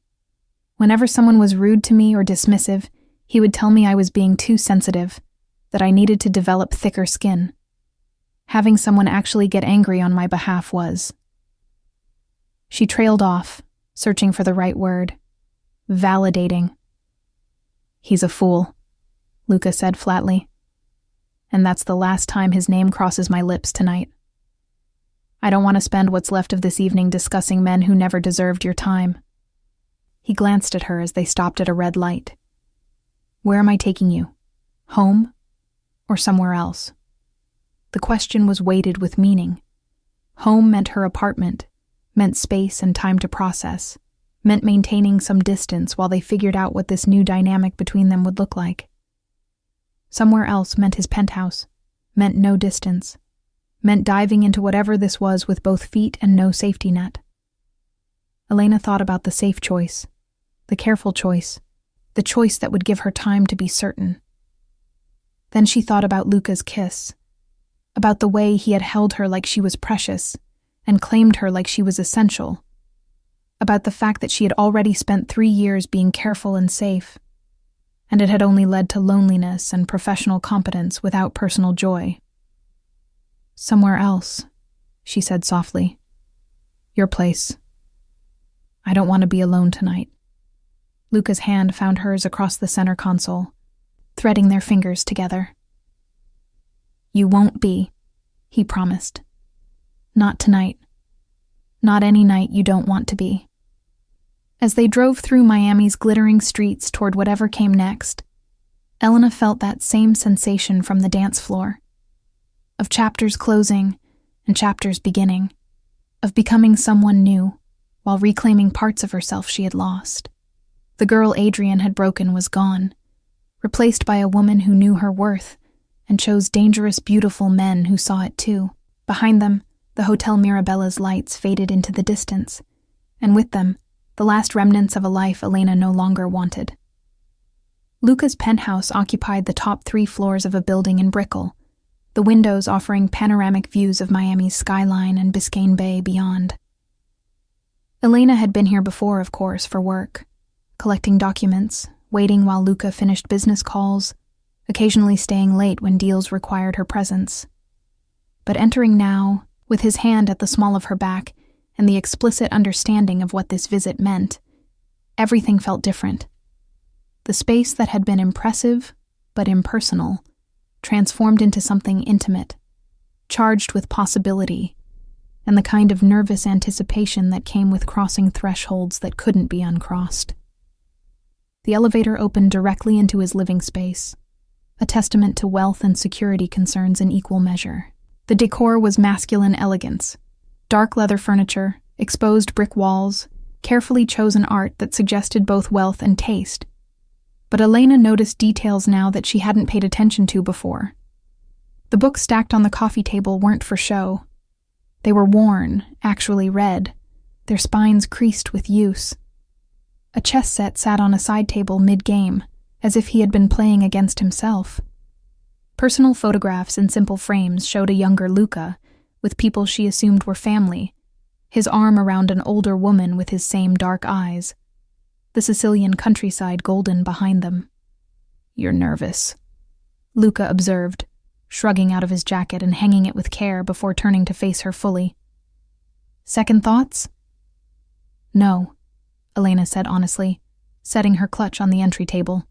Whenever someone was rude to me or dismissive, he would tell me I was being too sensitive, that I needed to develop thicker skin. Having someone actually get angry on my behalf was..." She trailed off, searching for the right word. "Validating." "He's a fool," Luca said flatly. "And that's the last time his name crosses my lips tonight. I don't want to spend what's left of this evening discussing men who never deserved your time." He glanced at her as they stopped at a red light. "Where am I taking you? Home? Or somewhere else?" The question was weighted with meaning. Home meant her apartment, meant space and time to process, meant maintaining some distance while they figured out what this new dynamic between them would look like. Somewhere else meant his penthouse, meant no distance, meant diving into whatever this was with both feet and no safety net. Elena thought about the safe choice, the careful choice, the choice that would give her time to be certain. Then she thought about Luca's kiss, about the way he had held her like she was precious and claimed her like she was essential, about the fact that she had already spent 3 years being careful and safe, and it had only led to loneliness and professional competence without personal joy. "Somewhere else," she said softly. "Your place. I don't want to be alone tonight." Luca's hand found hers across the center console, threading their fingers together. "You won't be," he promised. "Not tonight. Not any night you don't want to be." As they drove through Miami's glittering streets toward whatever came next, Elena felt that same sensation from the dance floor, of chapters closing and chapters beginning, of becoming someone new while reclaiming parts of herself she had lost. The girl Adrian had broken was gone, replaced by a woman who knew her worth and chose dangerous, beautiful men who saw it too. Behind them, the Hotel Mirabella's lights faded into the distance, and with them, the last remnants of a life Elena no longer wanted. Luca's penthouse occupied the top 3 floors of a building in Brickell, the windows offering panoramic views of Miami's skyline and Biscayne Bay beyond. Elena had been here before, of course, for work, collecting documents, waiting while Luca finished business calls, occasionally staying late when deals required her presence. But entering now, with his hand at the small of her back and the explicit understanding of what this visit meant, everything felt different. The space that had been impressive but impersonal transformed into something intimate, charged with possibility, and the kind of nervous anticipation that came with crossing thresholds that couldn't be uncrossed. The elevator opened directly into his living space, a testament to wealth and security concerns in equal measure. The decor was masculine elegance: dark leather furniture, exposed brick walls, carefully chosen art that suggested both wealth and taste. But Elena noticed details now that she hadn't paid attention to before. The books stacked on the coffee table weren't for show. They were worn, actually read, their spines creased with use. A chess set sat on a side table mid-game, as if he had been playing against himself. Personal photographs in simple frames showed a younger Luca, with people she assumed were family, his arm around an older woman with his same dark eyes, the Sicilian countryside golden behind them. "You're nervous," Luca observed, shrugging out of his jacket and hanging it with care before turning to face her fully. "Second thoughts?" "No," Elena said honestly, setting her clutch on the entry table.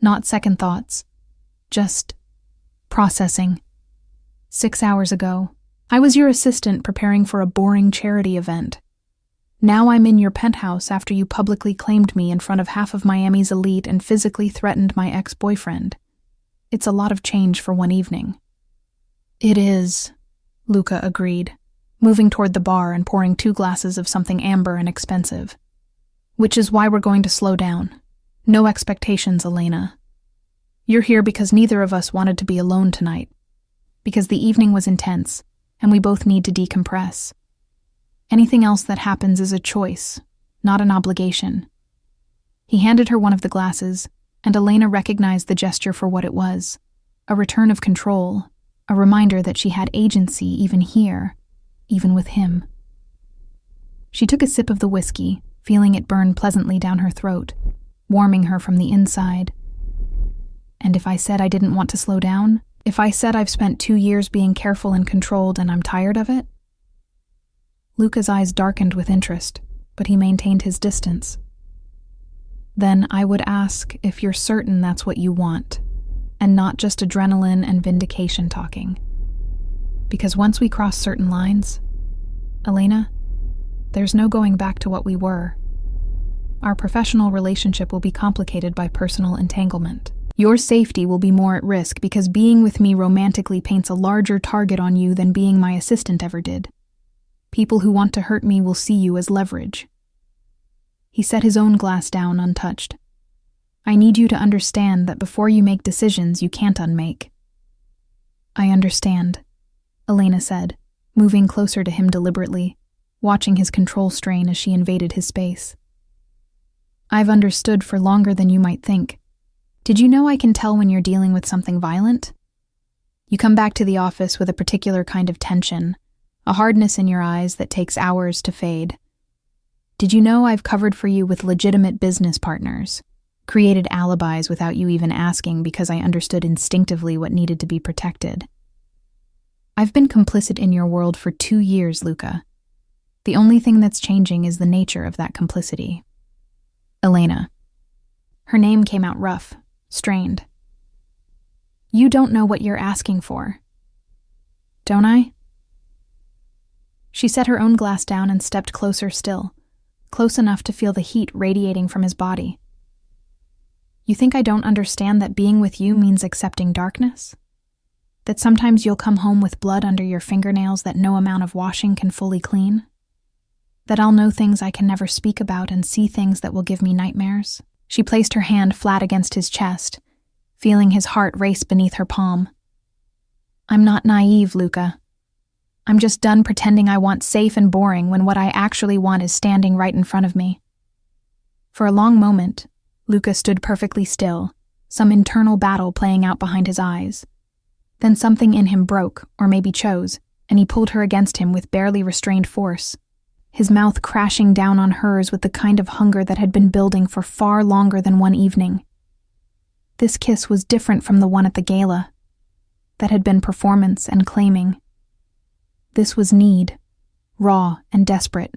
"Not second thoughts. Just processing. 6 hours ago, I was your assistant preparing for a boring charity event. Now I'm in your penthouse after you publicly claimed me in front of half of Miami's elite and physically threatened my ex-boyfriend. It's a lot of change for one evening." "It is," Luca agreed, moving toward the bar and pouring 2 glasses of something amber and expensive. "Which is why we're going to slow down. No expectations, Elena. You're here because neither of us wanted to be alone tonight, because the evening was intense, and we both need to decompress. Anything else that happens is a choice, not an obligation." He handed her one of the glasses, and Elena recognized the gesture for what it was: a return of control, a reminder that she had agency even here, even with him. She took a sip of the whiskey, feeling it burn pleasantly down her throat, warming her from the inside. "And if I said I didn't want to slow down? If I said I've spent 2 years being careful and controlled and I'm tired of it?" Luca's eyes darkened with interest, but he maintained his distance. "Then I would ask if you're certain that's what you want, and not just adrenaline and vindication talking. Because once we cross certain lines, Elena, there's no going back to what we were. Our professional relationship will be complicated by personal entanglement. Your safety will be more at risk because being with me romantically paints a larger target on you than being my assistant ever did. People who want to hurt me will see you as leverage." He set his own glass down untouched. "I need you to understand that before you make decisions you can't unmake." "I understand," Elena said, moving closer to him deliberately, watching his control strain as she invaded his space. "I've understood for longer than you might think. Did you know I can tell when you're dealing with something violent? You come back to the office with a particular kind of tension, a hardness in your eyes that takes hours to fade. Did you know I've covered for you with legitimate business partners, created alibis without you even asking because I understood instinctively what needed to be protected? I've been complicit in your world for 2 years, Luca. The only thing that's changing is the nature of that complicity." "Elena." Her name came out rough, strained. You don't know what you're asking for. Don't I? She set her own glass down and stepped closer still, close enough to feel the heat radiating from his body. You think I don't understand that being with you means accepting darkness? That sometimes you'll come home with blood under your fingernails that no amount of washing can fully clean? That I'll know things I can never speak about and see things that will give me nightmares? She placed her hand flat against his chest, feeling his heart race beneath her palm. I'm not naive, Luca. I'm just done pretending I want safe and boring when what I actually want is standing right in front of me. For a long moment, Luca stood perfectly still, some internal battle playing out behind his eyes. Then something in him broke, or maybe chose, and he pulled her against him with barely restrained force, his mouth crashing down on hers with the kind of hunger that had been building for far longer than one evening. This kiss was different from the one at the gala, that had been performance and claiming. This was need, raw and desperate.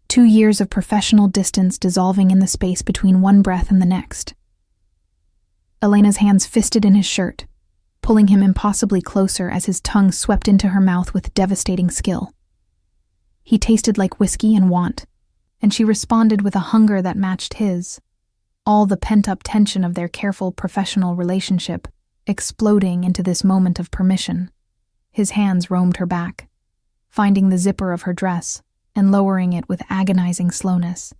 2 years of professional distance dissolving in the space between one breath and the next. Elena's hands fisted in his shirt, pulling him impossibly closer as his tongue swept into her mouth with devastating skill. He tasted like whiskey and want, and she responded with a hunger that matched his, all the pent-up tension of their careful professional relationship exploding into this moment of permission. His hands roamed her back, finding the zipper of her dress and lowering it with agonizing slowness,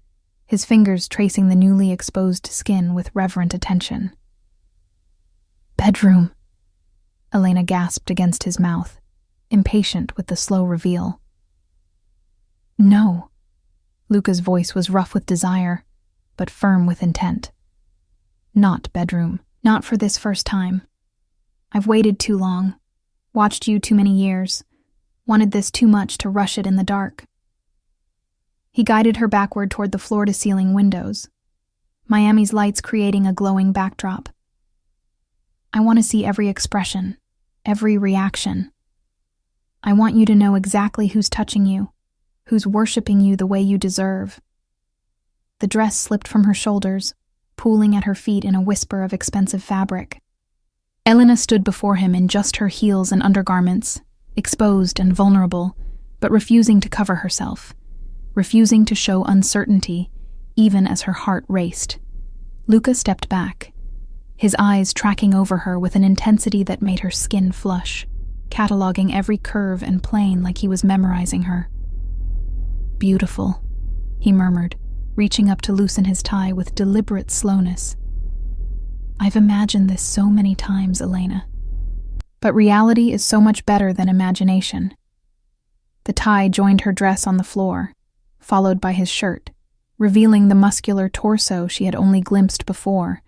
his fingers tracing the newly exposed skin with reverent attention. Bedroom, Elena gasped against his mouth, impatient with the slow reveal. No. Luca's voice was rough with desire, but firm with intent. Not bedroom. Not for this first time. I've waited too long, watched you too many years, wanted this too much to rush it in the dark. He guided her backward toward the floor-to-ceiling windows, Miami's lights creating a glowing backdrop. I want to see every expression, every reaction. I want you to know exactly who's touching you, who's worshiping you the way you deserve. The dress slipped from her shoulders, pooling at her feet in a whisper of expensive fabric. Elena stood before him in just her heels and undergarments, exposed and vulnerable, but refusing to cover herself, refusing to show uncertainty, even as her heart raced. Luca stepped back, his eyes tracking over her with an intensity that made her skin flush, cataloging every curve and plane like he was memorizing her. Beautiful, he murmured, reaching up to loosen his tie with deliberate slowness. I've imagined this so many times, Elena. But reality is so much better than imagination. The tie joined her dress on the floor, followed by his shirt, revealing the muscular torso she had only glimpsed before,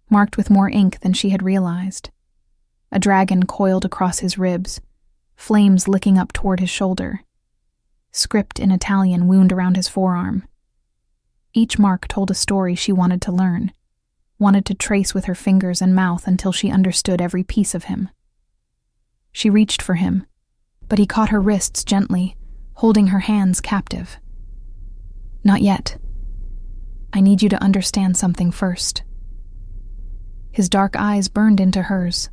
marked with more ink than she had realized. A dragon coiled across his ribs, flames licking up toward his shoulder. Script in Italian wound around his forearm. Each mark told a story she wanted to learn, wanted to trace with her fingers and mouth until she understood every piece of him. She reached for him, but he caught her wrists gently, holding her hands captive. Not yet. I need you to understand something first. His dark eyes burned into hers.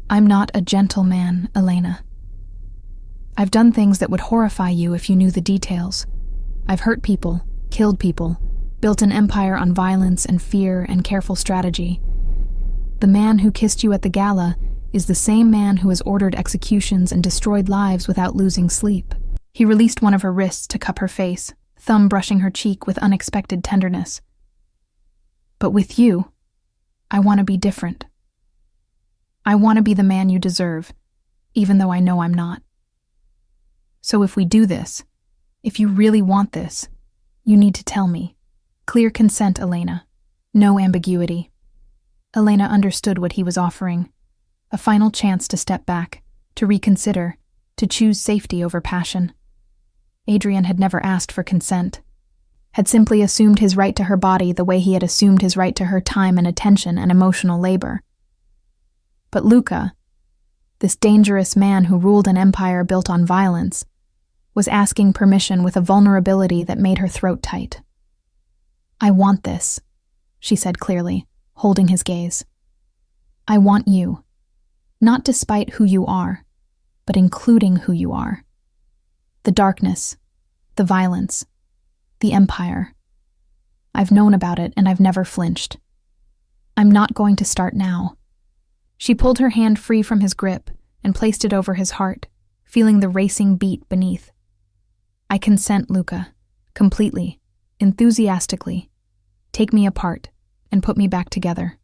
I'm not a gentleman, Elena. I've done things that would horrify you if you knew the details. I've hurt people, killed people, built an empire on violence and fear and careful strategy. The man who kissed you at the gala is the same man who has ordered executions and destroyed lives without losing sleep. He released one of her wrists to cup her face, thumb brushing her cheek with unexpected tenderness. But with you, I want to be different. I want to be the man you deserve, even though I know I'm not. So if we do this, if you really want this, you need to tell me. Clear consent, Elena. No ambiguity. Elena understood what he was offering. A final chance to step back, to reconsider, to choose safety over passion. Adrian had never asked for consent, had simply assumed his right to her body the way he had assumed his right to her time and attention and emotional labor. But Luca, this dangerous man who ruled an empire built on violence, was asking permission with a vulnerability that made her throat tight. I want this, she said clearly, holding his gaze. I want you, not despite who you are, but including who you are. The darkness, the violence, the empire. I've known about it and I've never flinched. I'm not going to start now." She pulled her hand free from his grip and placed it over his heart, feeling the racing beat beneath. "I consent, Luca, completely, enthusiastically. Take me apart and put me back together.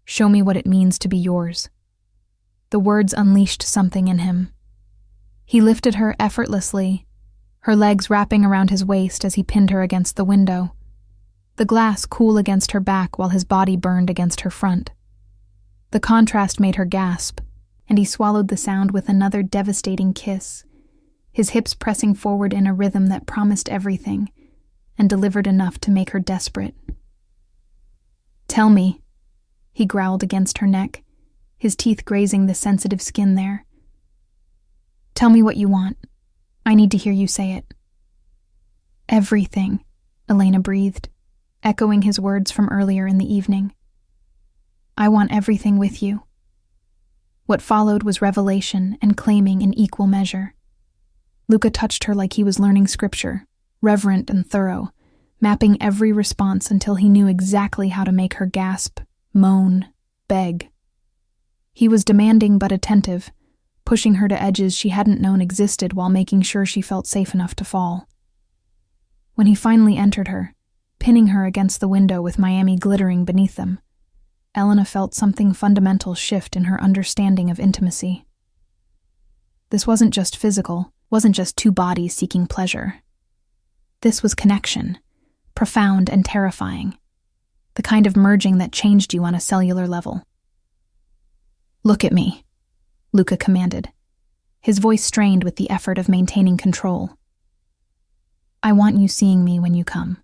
Show me what it means to be yours." The words unleashed something in him. He lifted her effortlessly, her legs wrapping around his waist as he pinned her against the window, the glass cool against her back while his body burned against her front. The contrast made her gasp, and he swallowed the sound with another devastating kiss, his hips pressing forward in a rhythm that promised everything and delivered enough to make her desperate. "Tell me," he growled against her neck, his teeth grazing the sensitive skin there. "Tell me what you want. I need to hear you say it." "Everything," Elena breathed, echoing his words from earlier in the evening. "I want everything with you." What followed was revelation and claiming in equal measure. Luca touched her like he was learning scripture, reverent and thorough, mapping every response until he knew exactly how to make her gasp, moan, beg. He was demanding but attentive, pushing her to edges she hadn't known existed while making sure she felt safe enough to fall. When he finally entered her, pinning her against the window with Miami glittering beneath them, Elena felt something fundamental shift in her understanding of intimacy. This wasn't just physical, wasn't just two bodies seeking pleasure. This was connection, profound and terrifying, the kind of merging that changed you on a cellular level. "Look at me," Luca commanded, his voice strained with the effort of maintaining control. "I want you seeing me when you come.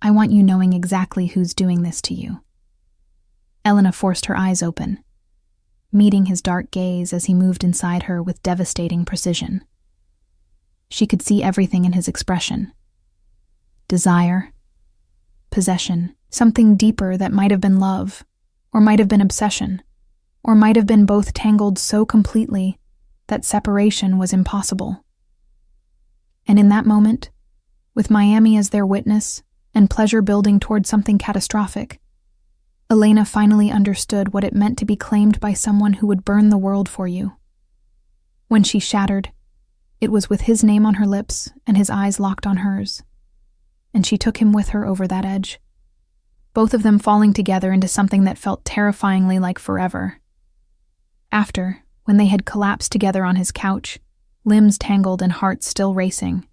I want you knowing exactly who's doing this to you." Elena forced her eyes open, meeting his dark gaze as he moved inside her with devastating precision. She could see everything in his expression. Desire, possession, something deeper that might have been love, or might have been obsession, or might have been both tangled so completely that separation was impossible. And in that moment, with Miami as their witness and pleasure building toward something catastrophic, Elena finally understood what it meant to be claimed by someone who would burn the world for you. When she shattered, it was with his name on her lips and his eyes locked on hers, and she took him with her over that edge, both of them falling together into something that felt terrifyingly like forever. After, when they had collapsed together on his couch, limbs tangled and hearts still racing,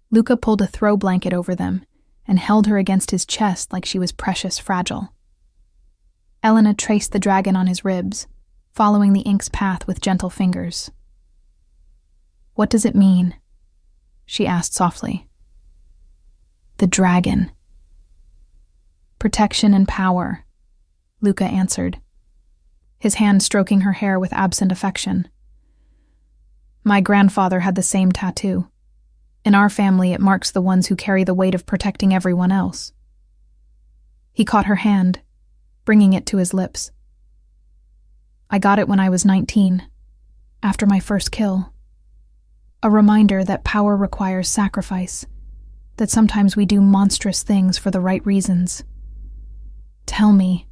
Luca pulled a throw blanket over them and held her against his chest like she was precious fragile. Elena traced the dragon on his ribs, following the ink's path with gentle fingers. "What does it mean?" she asked softly. "The dragon." "Protection and power," Luca answered, his hand stroking her hair with absent affection. "My grandfather had the same tattoo. In our family, it marks the ones who carry the weight of protecting everyone else." He caught her hand, bringing it to his lips. "I got it when I was 19, after my first kill. A reminder that power requires sacrifice, that sometimes we do monstrous things for the right reasons." "Tell me,"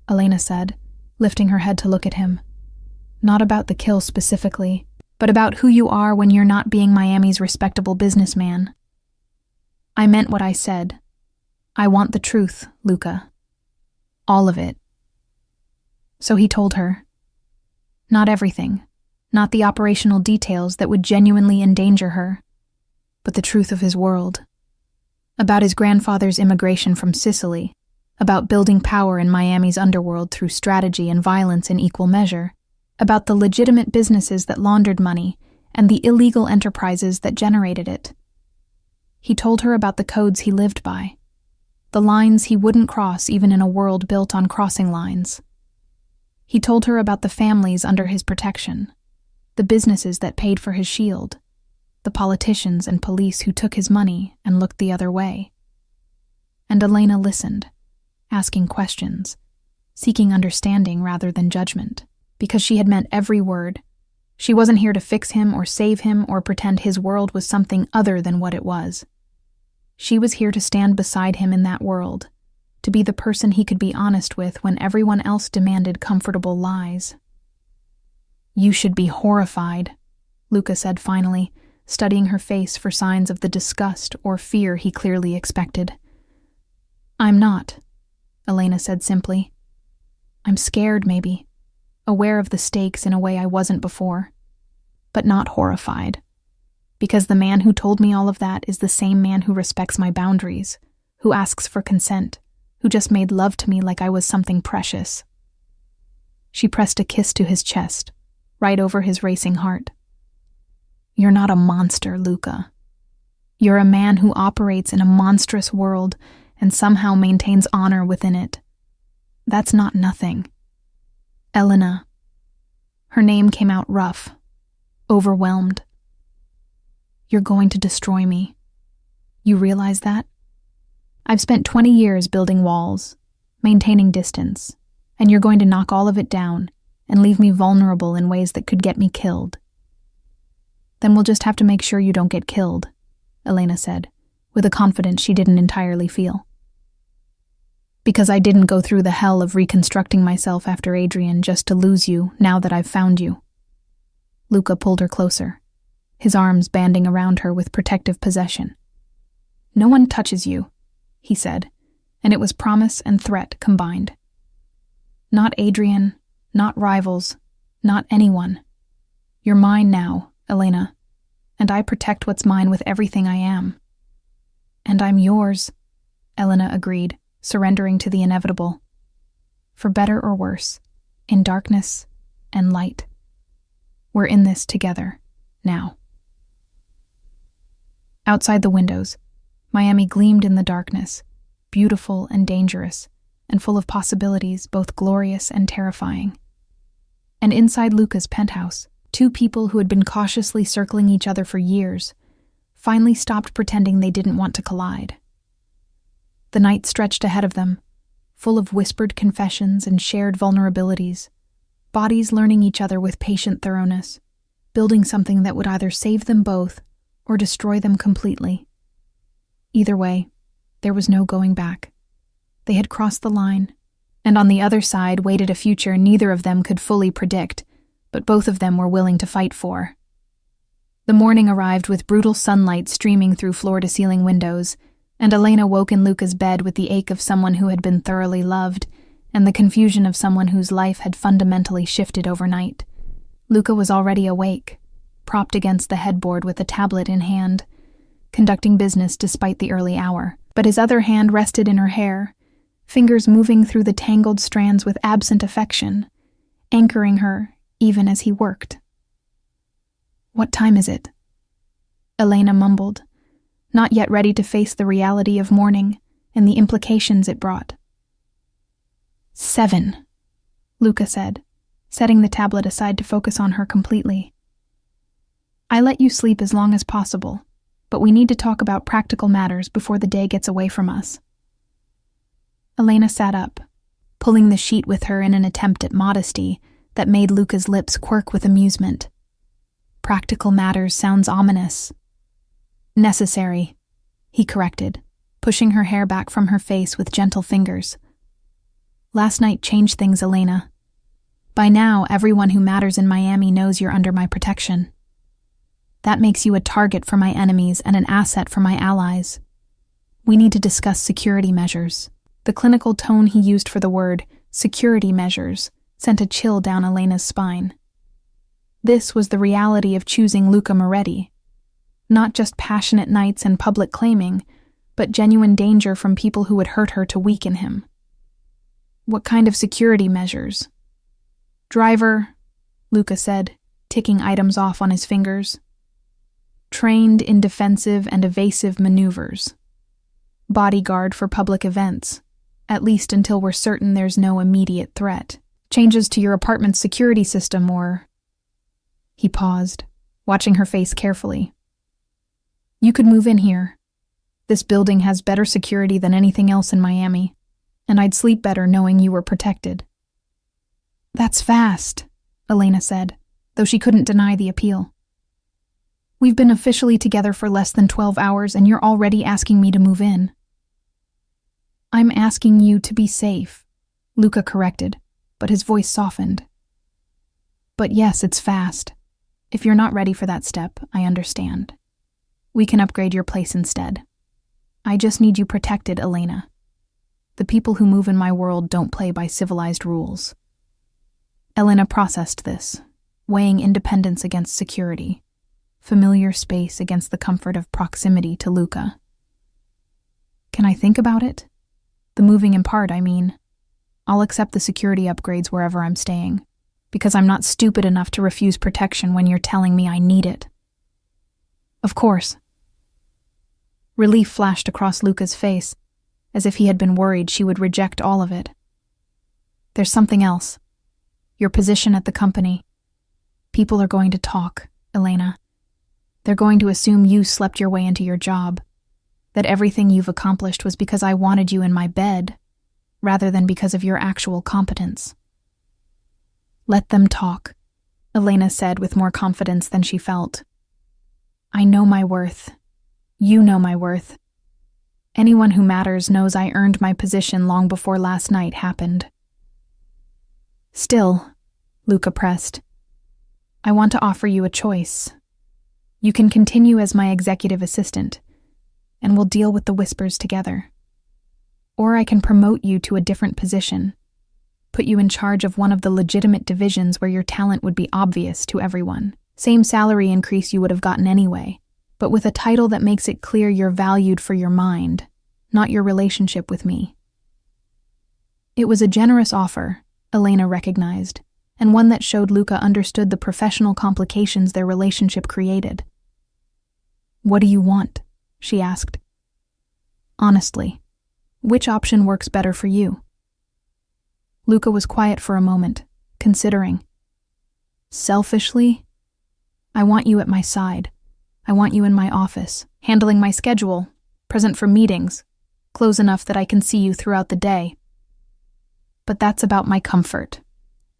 Elena said, lifting her head to look at him. "Not about the kill specifically, but about who you are when you're not being Miami's respectable businessman." "I meant what I said. I want the truth, Luca. All of it." So he told her. Not everything, not the operational details that would genuinely endanger her, but the truth of his world. About his grandfather's immigration from Sicily, about building power in Miami's underworld through strategy and violence in equal measure, about the legitimate businesses that laundered money and the illegal enterprises that generated it. He told her about the codes he lived by, the lines he wouldn't cross even in a world built on crossing lines. He told her about the families under his protection, the businesses that paid for his shield, the politicians and police who took his money and looked the other way. And Elena listened, asking questions, seeking understanding rather than judgment, because she had meant every word. She wasn't here to fix him or save him or pretend his world was something other than what it was. She was here to stand beside him in that world, to be the person he could be honest with when everyone else demanded comfortable lies. "You should be horrified," Luca said finally, studying her face for signs of the disgust or fear he clearly expected. "I'm not," Elena said simply. "I'm scared, maybe, aware of the stakes in a way I wasn't before, but not horrified. Because the man who told me all of that is the same man who respects my boundaries, who asks for consent, who just made love to me like I was something precious." She pressed a kiss to his chest, right over his racing heart. "You're not a monster, Luca. You're a man who operates in a monstrous world and somehow maintains honor within it. That's not nothing." Elena. Her name came out rough, overwhelmed. "You're going to destroy me. You realize that? I've spent 20 years building walls, maintaining distance, and you're going to knock all of it down and leave me vulnerable in ways that could get me killed." "Then we'll just have to make sure you don't get killed," Elena said, with a confidence she didn't entirely feel. "Because I didn't go through the hell of reconstructing myself after Adrian just to lose you now that I've found you." Luca pulled her closer, his arms banding around her with protective possession. "No one touches you," he said, and it was promise and threat combined. "Not Adrian, not rivals, not anyone. You're mine now, Elena, and I protect what's mine with everything I am." "And I'm yours," Elena agreed, surrendering to the inevitable. "For better or worse, in darkness and light. We're in this together, now." Outside the windows, Miami gleamed in the darkness, beautiful and dangerous, and full of possibilities both glorious and terrifying. And inside Luca's penthouse, two people who had been cautiously circling each other for years finally stopped pretending they didn't want to collide. The night stretched ahead of them, full of whispered confessions and shared vulnerabilities, bodies learning each other with patient thoroughness, building something that would either save them both or destroy them completely. Either way, there was no going back. They had crossed the line, and on the other side waited a future neither of them could fully predict, but both of them were willing to fight for. The morning arrived with brutal sunlight streaming through floor-to-ceiling windows, and Elena woke in Luca's bed with the ache of someone who had been thoroughly loved, and the confusion of someone whose life had fundamentally shifted overnight. Luca was already awake, propped against the headboard with a tablet in hand, conducting business despite the early hour, but his other hand rested in her hair, fingers moving through the tangled strands with absent affection, anchoring her even as he worked. "What time is it?" Elena mumbled, not yet ready to face the reality of morning and the implications it brought. 7, Luca said, setting the tablet aside to focus on her completely. "I let you sleep as long as possible, but we need to talk about practical matters before the day gets away from us." Elena sat up, pulling the sheet with her in an attempt at modesty that made Luca's lips quirk with amusement. "Practical matters sounds ominous." "Necessary," he corrected, pushing her hair back from her face with gentle fingers. "Last night changed things, Elena. By now, everyone who matters in Miami knows you're under my protection. That makes you a target for my enemies and an asset for my allies. We need to discuss security measures." The clinical tone he used for the word security measures sent a chill down Elena's spine. This was the reality of choosing Luca Moretti. Not just passionate nights and public claiming, but genuine danger from people who would hurt her to weaken him. "What kind of security measures?" "Driver," Luca said, ticking items off on his fingers. "Trained in defensive and evasive maneuvers. Bodyguard for public events, at least until we're certain there's no immediate threat. Changes to your apartment's security system or..." He paused, watching her face carefully. "You could move in here. This building has better security than anything else in Miami. and I'd sleep better knowing you were protected." "That's fast," Elena said, though she couldn't deny the appeal. "We've been officially together for less than 12 hours and you're already asking me to move in." "I'm asking you to be safe," Luca corrected, but his voice softened. "But yes, it's fast. If you're not ready for that step, I understand. We can upgrade your place instead. I just need you protected, Elena. The people who move in my world don't play by civilized rules." Elena processed this, weighing independence against security, familiar space against the comfort of proximity to Luca. "Can I think about it? The moving in part, I mean. I'll accept the security upgrades wherever I'm staying, because I'm not stupid enough to refuse protection when you're telling me I need it." "Of course." Relief flashed across Luca's face, as if he had been worried she would reject all of it. "There's something else. Your position at the company. People are going to talk, Elena. They're going to assume you slept your way into your job, that everything you've accomplished was because I wanted you in my bed, rather than because of your actual competence." "Let them talk," Elena said with more confidence than she felt. "I know my worth. You know my worth. Anyone who matters knows I earned my position long before last night happened." "Still," Luca pressed, "I want to offer you a choice. You can continue as my executive assistant, and we'll deal with the whispers together. Or I can promote you to a different position, put you in charge of one of the legitimate divisions where your talent would be obvious to everyone. Same salary increase you would have gotten anyway, but with a title that makes it clear you're valued for your mind, not your relationship with me." It was a generous offer, Elena recognized, and one that showed Luca understood the professional complications their relationship created. "What do you want?" she asked. "Honestly, which option works better for you?" Luca was quiet for a moment, considering. "Selfishly, I want you at my side. I want you in my office, handling my schedule, present for meetings, close enough that I can see you throughout the day. But that's about my comfort,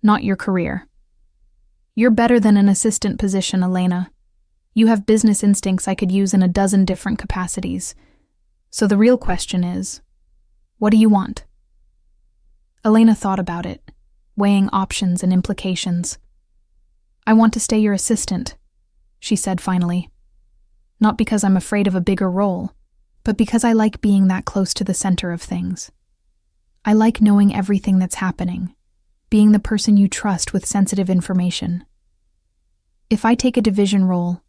not your career. You're better than an assistant position, Elena. You have business instincts I could use in a dozen different capacities. So the real question is, what do you want?" Elena thought about it, weighing options and implications. "I want to stay your assistant," she said finally. "Not because I'm afraid of a bigger role, but because I like being that close to the center of things. I like knowing everything that's happening, being the person you trust with sensitive information. If I take a division role,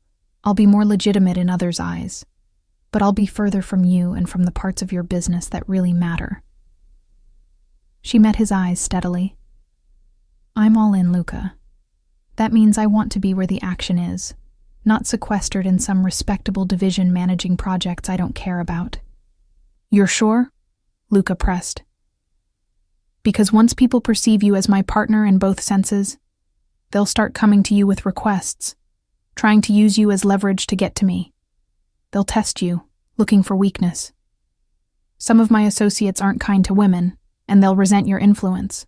I'll be more legitimate in others' eyes, but I'll be further from you and from the parts of your business that really matter." She met his eyes steadily. "I'm all in, Luca. That means I want to be where the action is, not sequestered in some respectable division managing projects I don't care about." "You're sure?" Luca pressed. "Because once people perceive you as my partner in both senses, they'll start coming to you with requests, trying to use you as leverage to get to me. They'll test you, looking for weakness. Some of my associates aren't kind to women, and they'll resent your influence.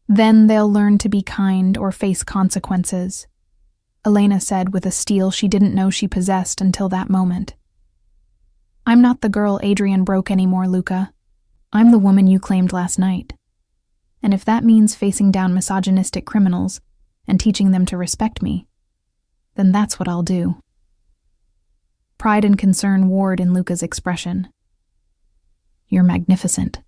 Then they'll learn to be kind or face consequences," Elena said with a steel she didn't know she possessed until that moment. "I'm not the girl Adrian broke anymore, Luca. I'm the woman you claimed last night. And if that means facing down misogynistic criminals and teaching them to respect me, then that's what I'll do." Pride and concern warred in Luca's expression. "You're magnificent,"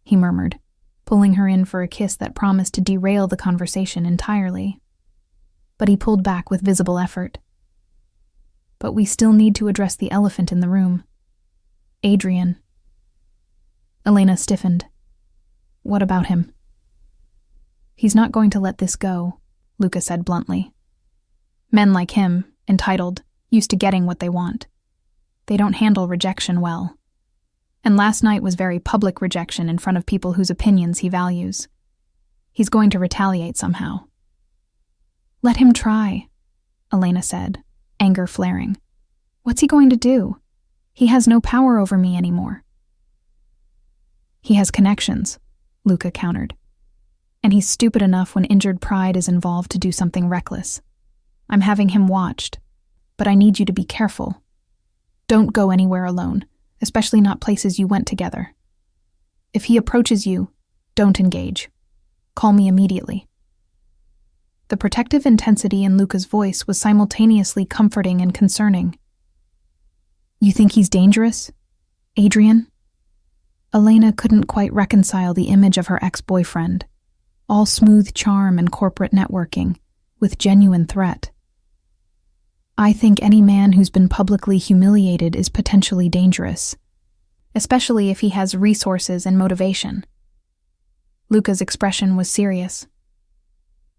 he murmured, pulling her in for a kiss that promised to derail the conversation entirely. But he pulled back with visible effort. "But we still need to address the elephant in the room. Adrian." Elena stiffened. "What about him?" "He's not going to let this go," Luca said bluntly. "Men like him, entitled, used to getting what they want. They don't handle rejection well. And last night was very public rejection in front of people whose opinions he values. He's going to retaliate somehow." "Let him try," Elena said, anger flaring. "What's he going to do? He has no power over me anymore." He has connections, Luca countered. And he's stupid enough when injured pride is involved to do something reckless. I'm having him watched, but I need you to be careful. Don't go anywhere alone, especially not places you went together. If he approaches you, don't engage. Call me immediately. The protective intensity in Luca's voice was simultaneously comforting and concerning. You think he's dangerous, Adrian? Elena couldn't quite reconcile the image of her ex-boyfriend, all smooth charm and corporate networking, with genuine threat. I think any man who's been publicly humiliated is potentially dangerous, especially if he has resources and motivation. Luca's expression was serious.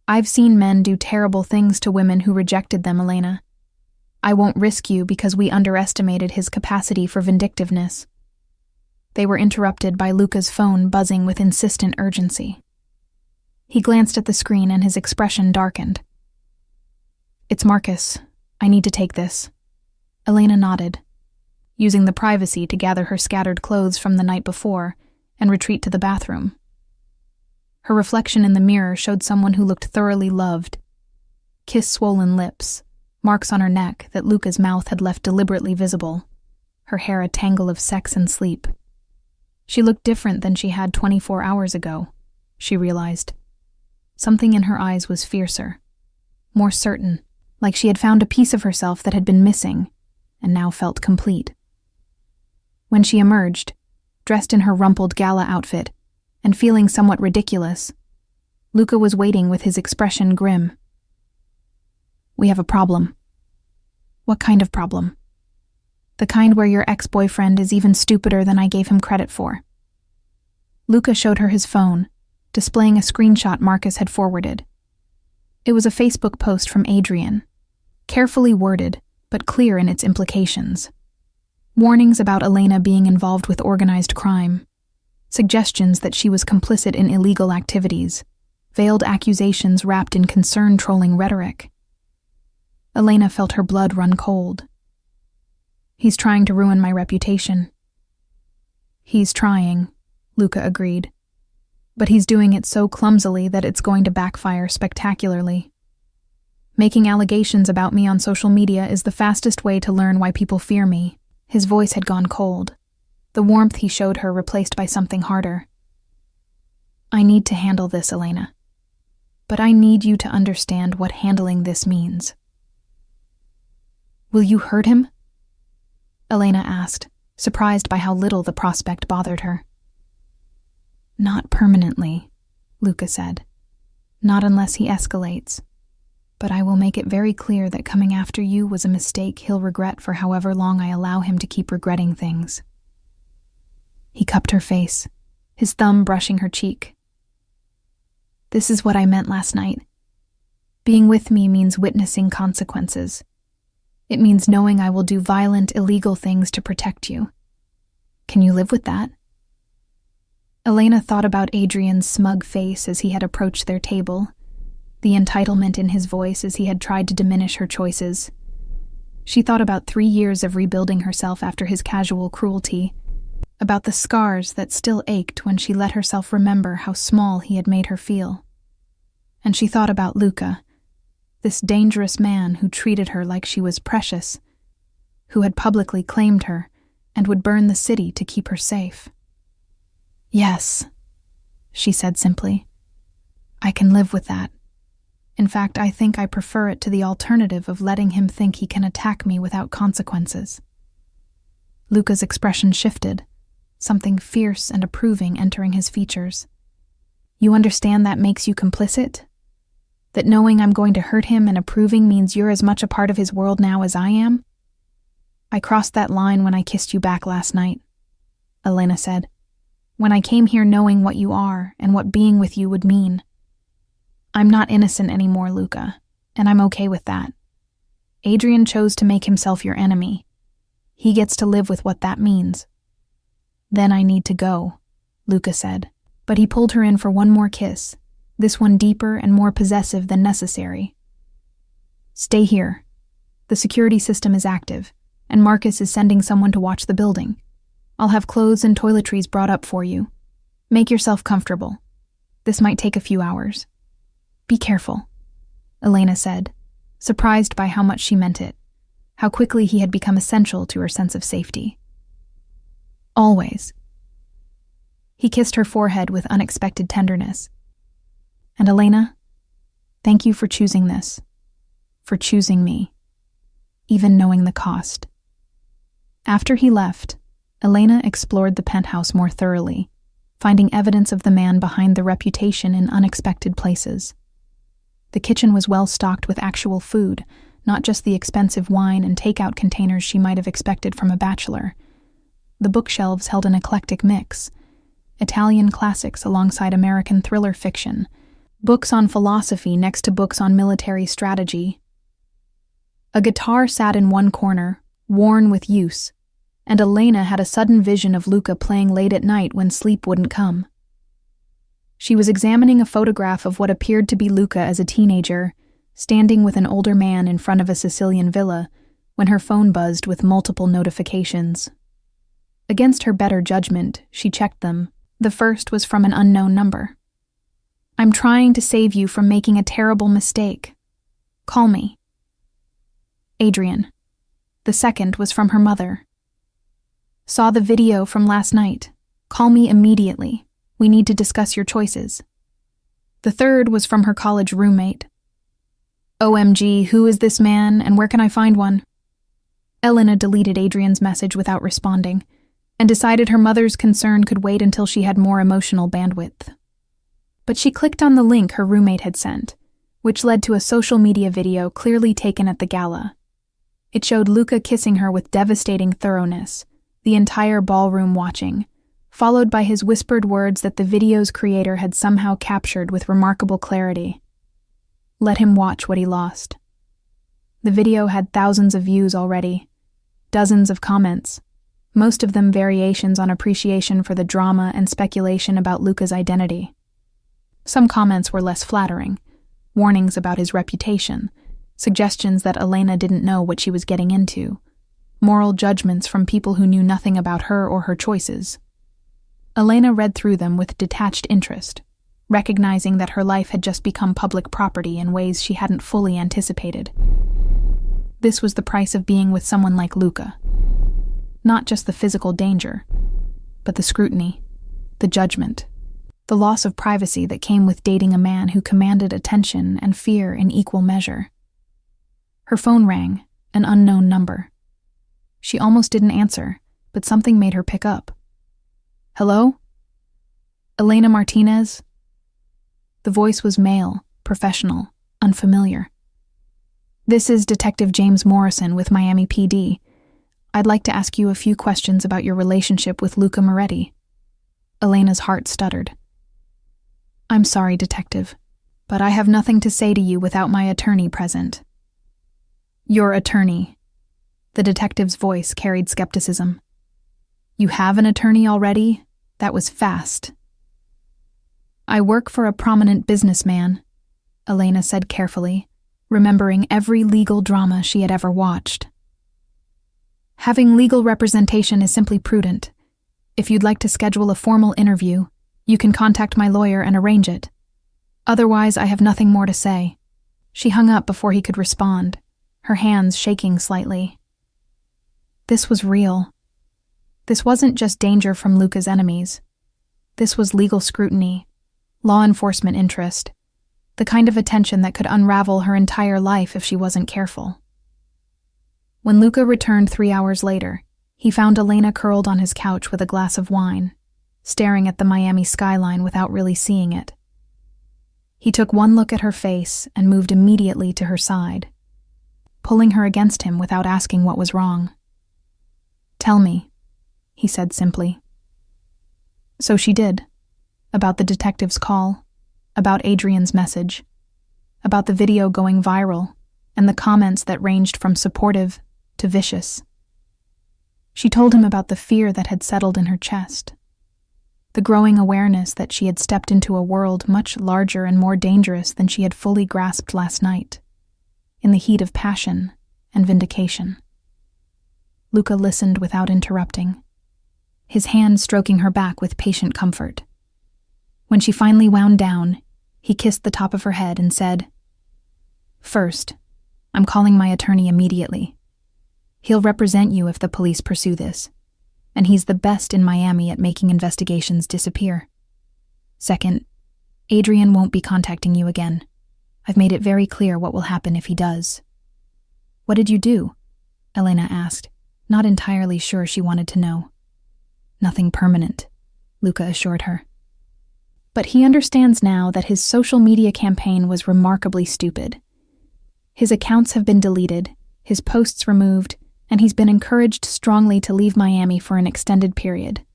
I've seen men do terrible things to women who rejected them, Elena. I won't risk you because we underestimated his capacity for vindictiveness. They were interrupted by Luca's phone buzzing with insistent urgency. He glanced at the screen and his expression darkened. It's Marcus. I need to take this. Elena nodded, using the privacy to gather her scattered clothes from the night before and retreat to the bathroom. Her reflection in the mirror showed someone who looked thoroughly loved. Kiss-swollen lips, marks on her neck that Luca's mouth had left deliberately visible, her hair a tangle of sex and sleep. She looked different than she had 24 hours ago, she realized. Something in her eyes was fiercer, more certain, like she had found a piece of herself that had been missing and now felt complete. When she emerged, dressed in her rumpled gala outfit and feeling somewhat ridiculous, Luca was waiting with his expression grim. We have a problem. What kind of problem? The kind where your ex-boyfriend is even stupider than I gave him credit for. Luca showed her his phone, displaying a screenshot Marcus had forwarded. It was a Facebook post from Adrian, carefully worded, but clear in its implications. Warnings about Elena being involved with organized crime, suggestions that she was complicit in illegal activities, veiled accusations wrapped in concern-trolling rhetoric. Elena felt her blood run cold. He's trying to ruin my reputation. He's trying, Luca agreed. But he's doing it so clumsily that it's going to backfire spectacularly. Making allegations about me on social media is the fastest way to learn why people fear me. His voice had gone cold, the warmth he showed her replaced by something harder. I need to handle this, Elena. But I need you to understand what handling this means. Will you hurt him? Elena asked, surprised by how little the prospect bothered her. Not permanently, Luca said. Not unless he escalates. But I will make it very clear that coming after you was a mistake he'll regret for however long I allow him to keep regretting things. He cupped her face, his thumb brushing her cheek. This is what I meant last night. Being with me means witnessing consequences. It means knowing I will do violent, illegal things to protect you. Can you live with that? Elena thought about Adrian's smug face as he had approached their table, the entitlement in his voice as he had tried to diminish her choices. She thought about 3 years of rebuilding herself after his casual cruelty, about the scars that still ached when she let herself remember how small he had made her feel. And she thought about Luca, this dangerous man who treated her like she was precious, who had publicly claimed her and would burn the city to keep her safe. Yes, she said simply. I can live with that. In fact, I think I prefer it to the alternative of letting him think he can attack me without consequences. Luca's expression shifted, something fierce and approving entering his features. You understand that makes you complicit? That knowing I'm going to hurt him and approving means you're as much a part of his world now as I am? I crossed that line when I kissed you back last night, Elena said. When I came here knowing what you are and what being with you would mean. I'm not innocent anymore, Luca, and I'm okay with that. Adrian chose to make himself your enemy. He gets to live with what that means. Then I need to go, Luca said, but he pulled her in for one more kiss, this one deeper and more possessive than necessary. Stay here. The security system is active, and Marcus is sending someone to watch the building. I'll have clothes and toiletries brought up for you. Make yourself comfortable. This might take a few hours. Be careful, Elena said, surprised by how much she meant it, how quickly he had become essential to her sense of safety. Always. He kissed her forehead with unexpected tenderness. And Elena, thank you for choosing this, for choosing me, even knowing the cost. After he left, Elena explored the penthouse more thoroughly, finding evidence of the man behind the reputation in unexpected places. The kitchen was well stocked with actual food, not just the expensive wine and takeout containers she might have expected from a bachelor. The bookshelves held an eclectic mix: Italian classics alongside American thriller fiction, books on philosophy next to books on military strategy. A guitar sat in one corner, worn with use, and Elena had a sudden vision of Luca playing late at night when sleep wouldn't come. She was examining a photograph of what appeared to be Luca as a teenager, standing with an older man in front of a Sicilian villa, when her phone buzzed with multiple notifications. Against her better judgment, she checked them. The first was from an unknown number. I'm trying to save you from making a terrible mistake. Call me. Adrian. The second was from her mother. Saw the video from last night. Call me immediately. We need to discuss your choices. The third was from her college roommate. OMG, who is this man and where can I find one? Elena deleted Adrian's message without responding, and decided her mother's concern could wait until she had more emotional bandwidth. But she clicked on the link her roommate had sent, which led to a social media video clearly taken at the gala. It showed Luca kissing her with devastating thoroughness, the entire ballroom watching, followed by his whispered words that the video's creator had somehow captured with remarkable clarity. Let him watch what he lost. The video had thousands of views already, dozens of comments, most of them variations on appreciation for the drama and speculation about Luca's identity. Some comments were less flattering, warnings about his reputation, suggestions that Elena didn't know what she was getting into, moral judgments from people who knew nothing about her or her choices. Elena read through them with detached interest, recognizing that her life had just become public property in ways she hadn't fully anticipated. This was the price of being with someone like Luca. Not just the physical danger, but the scrutiny, the judgment, the loss of privacy that came with dating a man who commanded attention and fear in equal measure. Her phone rang, an unknown number. She almost didn't answer, but something made her pick up. Hello? Elena Martinez? The voice was male, professional, unfamiliar. This is Detective James Morrison with Miami PD. I'd like to ask you a few questions about your relationship with Luca Moretti. Elena's heart stuttered. I'm sorry, Detective, but I have nothing to say to you without my attorney present. Your attorney. The detective's voice carried skepticism. You have an attorney already? That was fast. I work for a prominent businessman, Elena said carefully, remembering every legal drama she had ever watched. Having legal representation is simply prudent. If you'd like to schedule a formal interview, you can contact my lawyer and arrange it. Otherwise, I have nothing more to say. She hung up before he could respond, her hands shaking slightly. This was real. This wasn't just danger from Luca's enemies. This was legal scrutiny, law enforcement interest, the kind of attention that could unravel her entire life if she wasn't careful. When Luca returned 3 hours later, he found Elena curled on his couch with a glass of wine, staring at the Miami skyline without really seeing it. He took one look at her face and moved immediately to her side, pulling her against him without asking what was wrong. Tell me, he said simply. So she did, about the detective's call, about Adrian's message, about the video going viral, and the comments that ranged from supportive to vicious. She told him about the fear that had settled in her chest, the growing awareness that she had stepped into a world much larger and more dangerous than she had fully grasped last night, in the heat of passion and vindication. Luca listened without interrupting, his hand stroking her back with patient comfort, When she finally wound down, he kissed the top of her head and said, "First, I'm calling my attorney immediately. He'll represent you if the police pursue this, and he's the best in Miami at making investigations disappear. Second, Adrian won't be contacting you again. I've made it very clear what will happen if he does." "What did you do?" Elena asked, not entirely sure she wanted to know. "Nothing permanent," Luca assured her. But he understands now that his social media campaign was remarkably stupid. His accounts have been deleted, his posts removed, and he's been encouraged strongly to leave Miami for an extended period.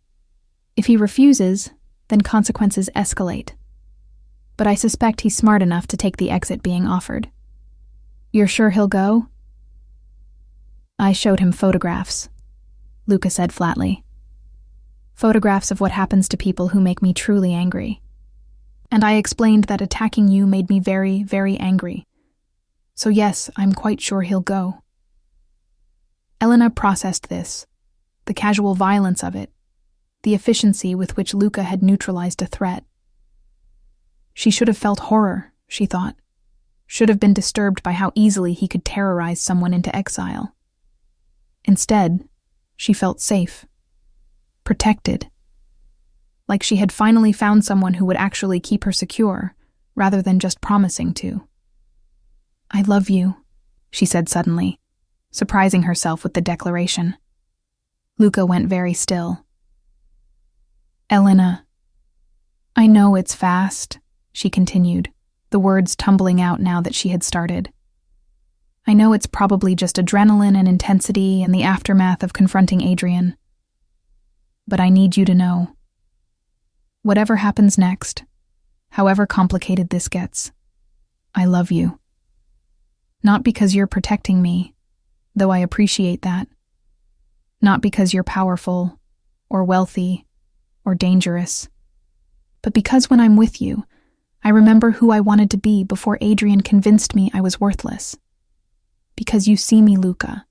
If he refuses, then consequences escalate. But I suspect he's smart enough to take the exit being offered. "You're sure he'll go?" "I showed him photographs," Luca said flatly. "Photographs of what happens to people who make me truly angry. And I explained that attacking you made me very, very angry. So yes, I'm quite sure he'll go." Elena processed this, the casual violence of it, the efficiency with which Luca had neutralized a threat. She should have felt horror, she thought, should have been disturbed by how easily he could terrorize someone into exile. Instead, she felt safe, protected, like she had finally found someone who would actually keep her secure, rather than just promising to. "I love you," she said suddenly, surprising herself with the declaration. Luca went very still. "Elena, I know it's fast," she continued, the words tumbling out now that she had started. "I know it's probably just adrenaline and intensity and the aftermath of confronting Adrian. But I need you to know. Whatever happens next, however complicated this gets, I love you. Not because you're protecting me, though I appreciate that. Not because you're powerful, or wealthy, or dangerous. But because when I'm with you, I remember who I wanted to be before Adrian convinced me I was worthless. Because you see me, Luca,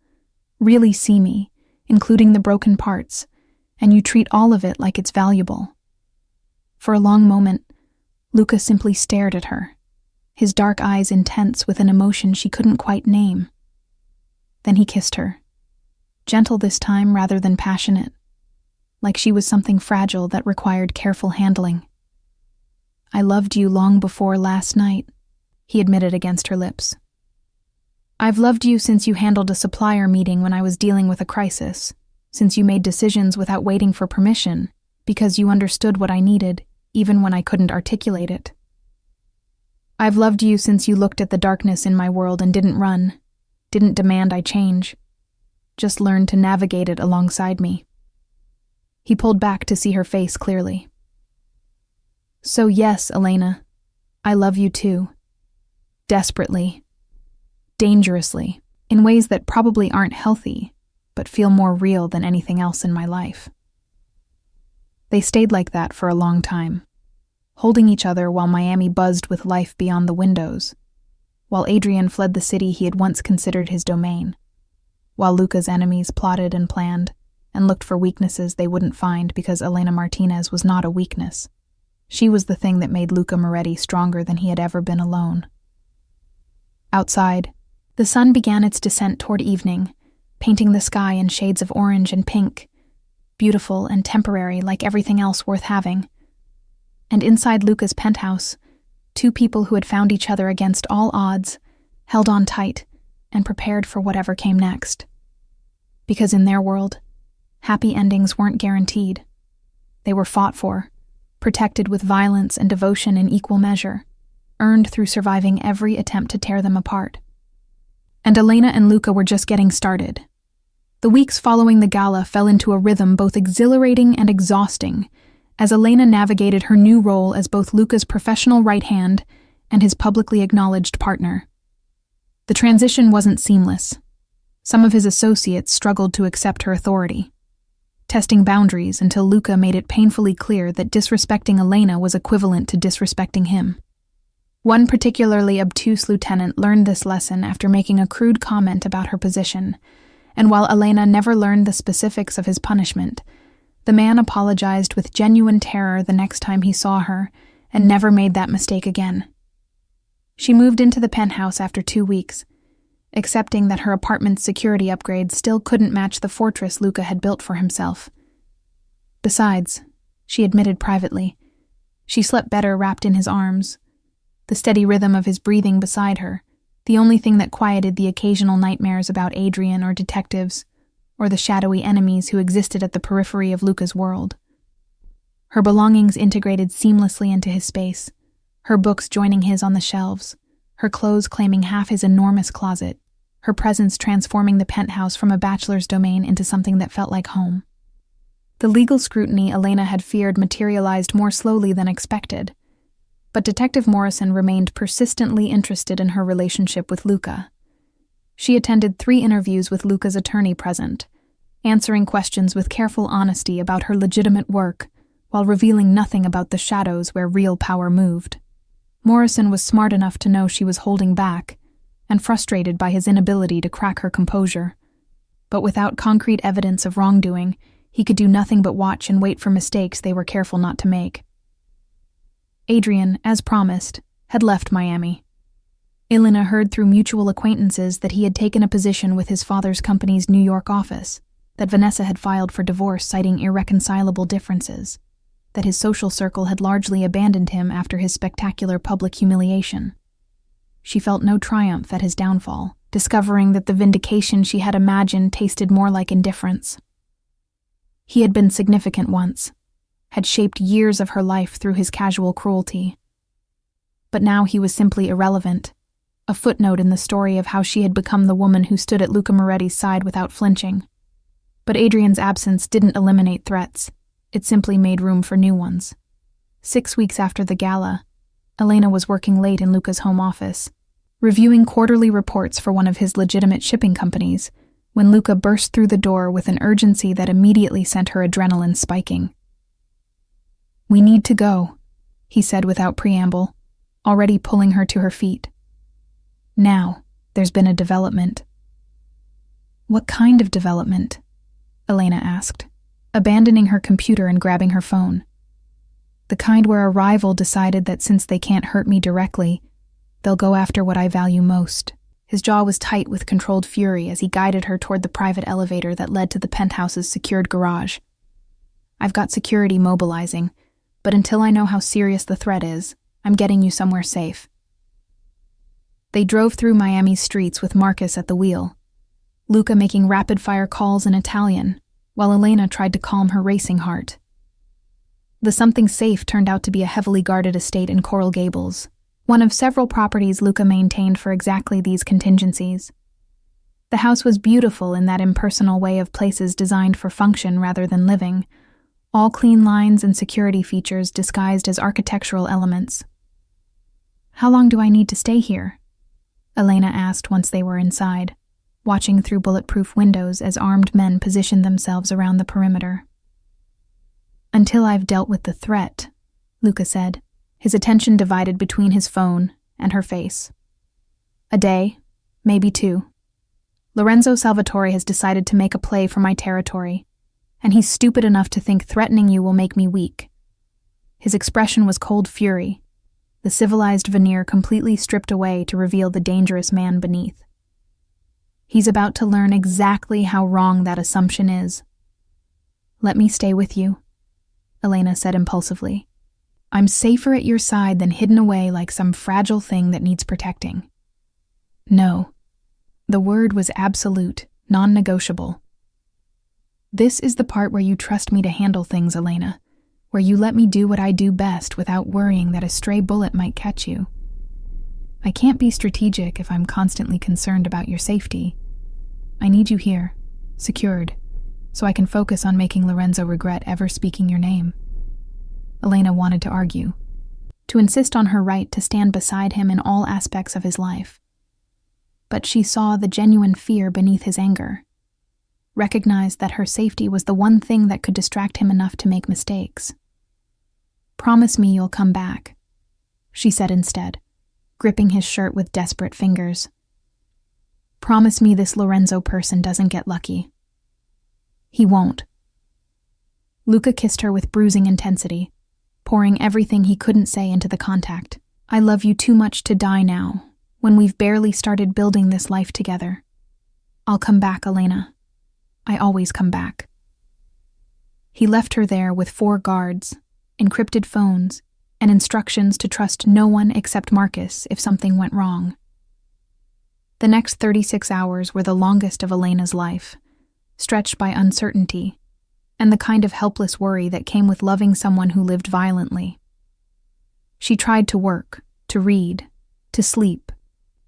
really see me, including the broken parts, and you treat all of it like it's valuable." For a long moment, Luca simply stared at her, his dark eyes intense with an emotion she couldn't quite name. Then he kissed her, gentle this time rather than passionate, like she was something fragile that required careful handling. "I loved you long before last night," he admitted against her lips. "I've loved you since you handled a supplier meeting when I was dealing with a crisis, since you made decisions without waiting for permission, because you understood what I needed, even when I couldn't articulate it. I've loved you since you looked at the darkness in my world and didn't run, didn't demand I change, just learned to navigate it alongside me." He pulled back to see her face clearly. "So yes, Elena, I love you too. Desperately. Dangerously, in ways that probably aren't healthy, but feel more real than anything else in my life." They stayed like that for a long time, holding each other while Miami buzzed with life beyond the windows, while Adrian fled the city he had once considered his domain, while Luca's enemies plotted and planned and looked for weaknesses they wouldn't find because Elena Martinez was not a weakness. She was the thing that made Luca Moretti stronger than he had ever been alone. Outside, the sun began its descent toward evening, painting the sky in shades of orange and pink, beautiful and temporary like everything else worth having. And inside Luca's penthouse, two people who had found each other against all odds, held on tight, and prepared for whatever came next. Because in their world, happy endings weren't guaranteed. They were fought for, protected with violence and devotion in equal measure, earned through surviving every attempt to tear them apart. And Elena and Luca were just getting started. The weeks following the gala fell into a rhythm both exhilarating and exhausting, as Elena navigated her new role as both Luca's professional right hand and his publicly acknowledged partner. The transition wasn't seamless. Some of his associates struggled to accept her authority, testing boundaries until Luca made it painfully clear that disrespecting Elena was equivalent to disrespecting him. One particularly obtuse lieutenant learned this lesson after making a crude comment about her position, and while Elena never learned the specifics of his punishment, the man apologized with genuine terror the next time he saw her and never made that mistake again. She moved into the penthouse after 2 weeks, accepting that her apartment's security upgrades still couldn't match the fortress Luca had built for himself. Besides, she admitted privately, she slept better wrapped in his arms, the steady rhythm of his breathing beside her, the only thing that quieted the occasional nightmares about Adrian or detectives, or the shadowy enemies who existed at the periphery of Luca's world. Her belongings integrated seamlessly into his space, her books joining his on the shelves, her clothes claiming half his enormous closet, her presence transforming the penthouse from a bachelor's domain into something that felt like home. The legal scrutiny Elena had feared materialized more slowly than expected, but Detective Morrison remained persistently interested in her relationship with Luca. She attended 3 interviews with Luca's attorney present, answering questions with careful honesty about her legitimate work, while revealing nothing about the shadows where real power moved. Morrison was smart enough to know she was holding back, and frustrated by his inability to crack her composure. But without concrete evidence of wrongdoing, he could do nothing but watch and wait for mistakes they were careful not to make. Adrian, as promised, had left Miami. Elena heard through mutual acquaintances that he had taken a position with his father's company's New York office, that Vanessa had filed for divorce citing irreconcilable differences, that his social circle had largely abandoned him after his spectacular public humiliation. She felt no triumph at his downfall, discovering that the vindication she had imagined tasted more like indifference. He had been significant once, had shaped years of her life through his casual cruelty. But now he was simply irrelevant, a footnote in the story of how she had become the woman who stood at Luca Moretti's side without flinching. But Adrian's absence didn't eliminate threats. It simply made room for new ones. 6 weeks after the gala, Elena was working late in Luca's home office, reviewing quarterly reports for one of his legitimate shipping companies, when Luca burst through the door with an urgency that immediately sent her adrenaline spiking. "We need to go," he said without preamble, already pulling her to her feet. "Now, there's been a development." "What kind of development?" Elena asked, abandoning her computer and grabbing her phone. "The kind where a rival decided that since they can't hurt me directly, they'll go after what I value most." His jaw was tight with controlled fury as he guided her toward the private elevator that led to the penthouse's secured garage. "I've got security mobilizing, but until I know how serious the threat is, I'm getting you somewhere safe." They drove through Miami's streets with Marcus at the wheel, Luca making rapid-fire calls in Italian, while Elena tried to calm her racing heart. The something safe turned out to be a heavily guarded estate in Coral Gables, one of several properties Luca maintained for exactly these contingencies. The house was beautiful in that impersonal way of places designed for function rather than living, all clean lines and security features disguised as architectural elements. "How long do I need to stay here?" Elena asked once they were inside, watching through bulletproof windows as armed men positioned themselves around the perimeter. "Until I've dealt with the threat," Luca said, his attention divided between his phone and her face. "A day, maybe 2. Lorenzo Salvatore has decided to make a play for my territory, and he's stupid enough to think threatening you will make me weak." His expression was cold fury, the civilized veneer completely stripped away to reveal the dangerous man beneath. He's about to learn exactly how wrong that assumption is. "Let me stay with you," Elena said impulsively. "I'm safer at your side than hidden away like some fragile thing that needs protecting." "No." The word was absolute, non-negotiable. "This is the part where you trust me to handle things, Elena, where you let me do what I do best without worrying that a stray bullet might catch you. I can't be strategic if I'm constantly concerned about your safety. I need you here, secured, so I can focus on making Lorenzo regret ever speaking your name." Elena wanted to argue, to insist on her right to stand beside him in all aspects of his life. But she saw the genuine fear beneath his anger, recognized that her safety was the one thing that could distract him enough to make mistakes. "Promise me you'll come back," she said instead, gripping his shirt with desperate fingers. "Promise me this Lorenzo person doesn't get lucky." "He won't." Luca kissed her with bruising intensity, pouring everything he couldn't say into the contact. I love you too much to die now, when we've barely started building this life together. I'll come back, Elena. I always come back. He left her there with 4 guards, encrypted phones, and instructions to trust no one except Marcus if something went wrong. The next 36 hours were the longest of Elena's life, stretched by uncertainty and the kind of helpless worry that came with loving someone who lived violently. She tried to work, to read, to sleep,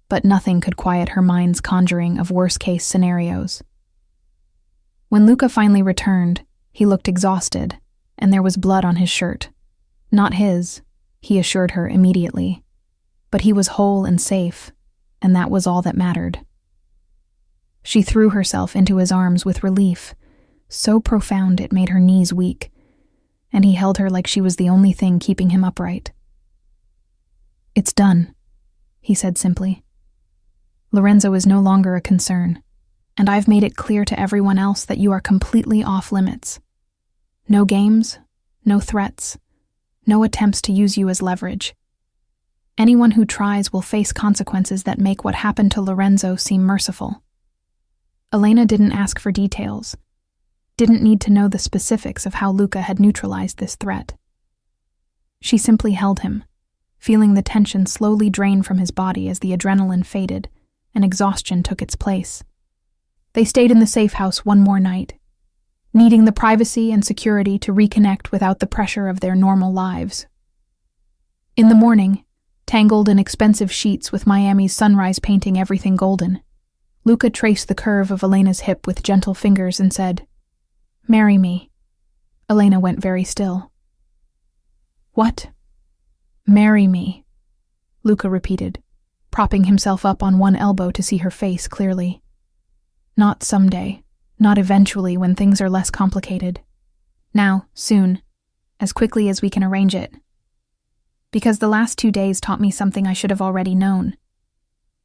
but nothing could quiet her mind's conjuring of worst-case scenarios. When Luca finally returned, he looked exhausted, and there was blood on his shirt. Not his, he assured her immediately, but he was whole and safe, and that was all that mattered. She threw herself into his arms with relief, so profound it made her knees weak, and he held her like she was the only thing keeping him upright. "It's done," he said simply. "Lorenzo is no longer a concern, and I've made it clear to everyone else that you are completely off limits. No games, no threats, no attempts to use you as leverage. Anyone who tries will face consequences that make what happened to Lorenzo seem merciful." Elena didn't ask for details, didn't need to know the specifics of how Luca had neutralized this threat. She simply held him, feeling the tension slowly drain from his body as the adrenaline faded and exhaustion took its place. They stayed in the safe house one more night, needing the privacy and security to reconnect without the pressure of their normal lives. In the morning, tangled in expensive sheets with Miami's sunrise painting everything golden, Luca traced the curve of Elena's hip with gentle fingers and said, "Marry me." Elena went very still. "What?" "Marry me," Luca repeated, propping himself up on one elbow to see her face clearly. "Not someday, not eventually when things are less complicated. Now, soon, as quickly as we can arrange it. Because the last 2 days taught me something I should have already known.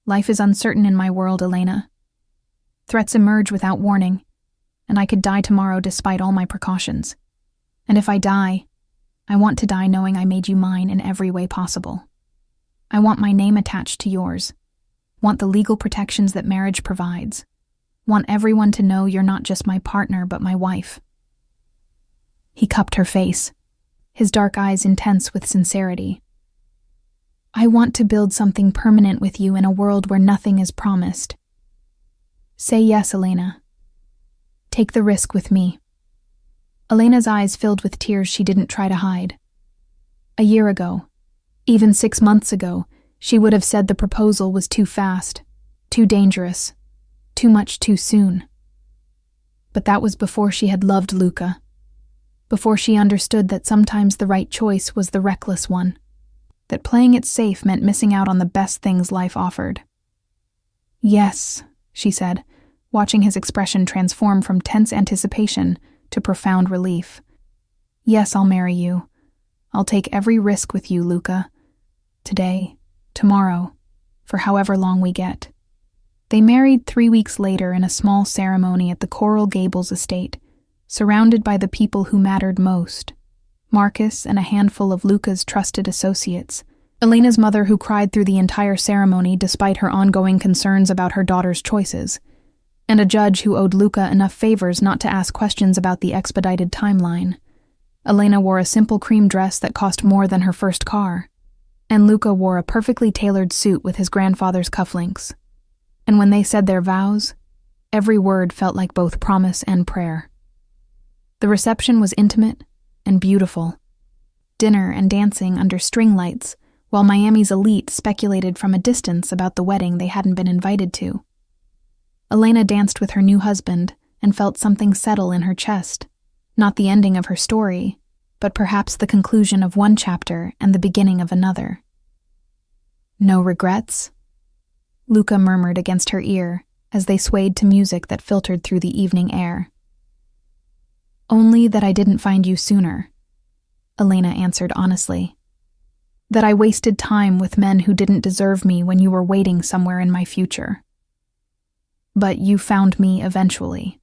Life is uncertain in my world, Elena. Threats emerge without warning, and I could die tomorrow despite all my precautions. And if I die, I want to die knowing I made you mine in every way possible. I want my name attached to yours, want the legal protections that marriage provides, want everyone to know you're not just my partner but my wife." He cupped her face, his dark eyes intense with sincerity. "I want to build something permanent with you in a world where nothing is promised. Say yes, Elena. Take the risk with me." Elena's eyes filled with tears she didn't try to hide. A year ago, even 6 months ago, she would have said the proposal was too fast, too dangerous, too much too soon. But that was before she had loved Luca, before she understood that sometimes the right choice was the reckless one, that playing it safe meant missing out on the best things life offered. "Yes," she said, watching his expression transform from tense anticipation to profound relief. "Yes, I'll marry you. I'll take every risk with you, Luca. Today, tomorrow, for however long we get." They married 3 weeks later in a small ceremony at the Coral Gables estate, surrounded by the people who mattered most: Marcus and a handful of Luca's trusted associates, Elena's mother who cried through the entire ceremony despite her ongoing concerns about her daughter's choices, and a judge who owed Luca enough favors not to ask questions about the expedited timeline. Elena wore a simple cream dress that cost more than her first car, and Luca wore a perfectly tailored suit with his grandfather's cufflinks. And when they said their vows, every word felt like both promise and prayer. The reception was intimate and beautiful. Dinner and dancing under string lights, while Miami's elite speculated from a distance about the wedding they hadn't been invited to. Elena danced with her new husband and felt something settle in her chest, not the ending of her story, but perhaps the conclusion of one chapter and the beginning of another. "No regrets?" Luca murmured against her ear as they swayed to music that filtered through the evening air. "Only that I didn't find you sooner," Elena answered honestly. "That I wasted time with men who didn't deserve me when you were waiting somewhere in my future. But you found me eventually,"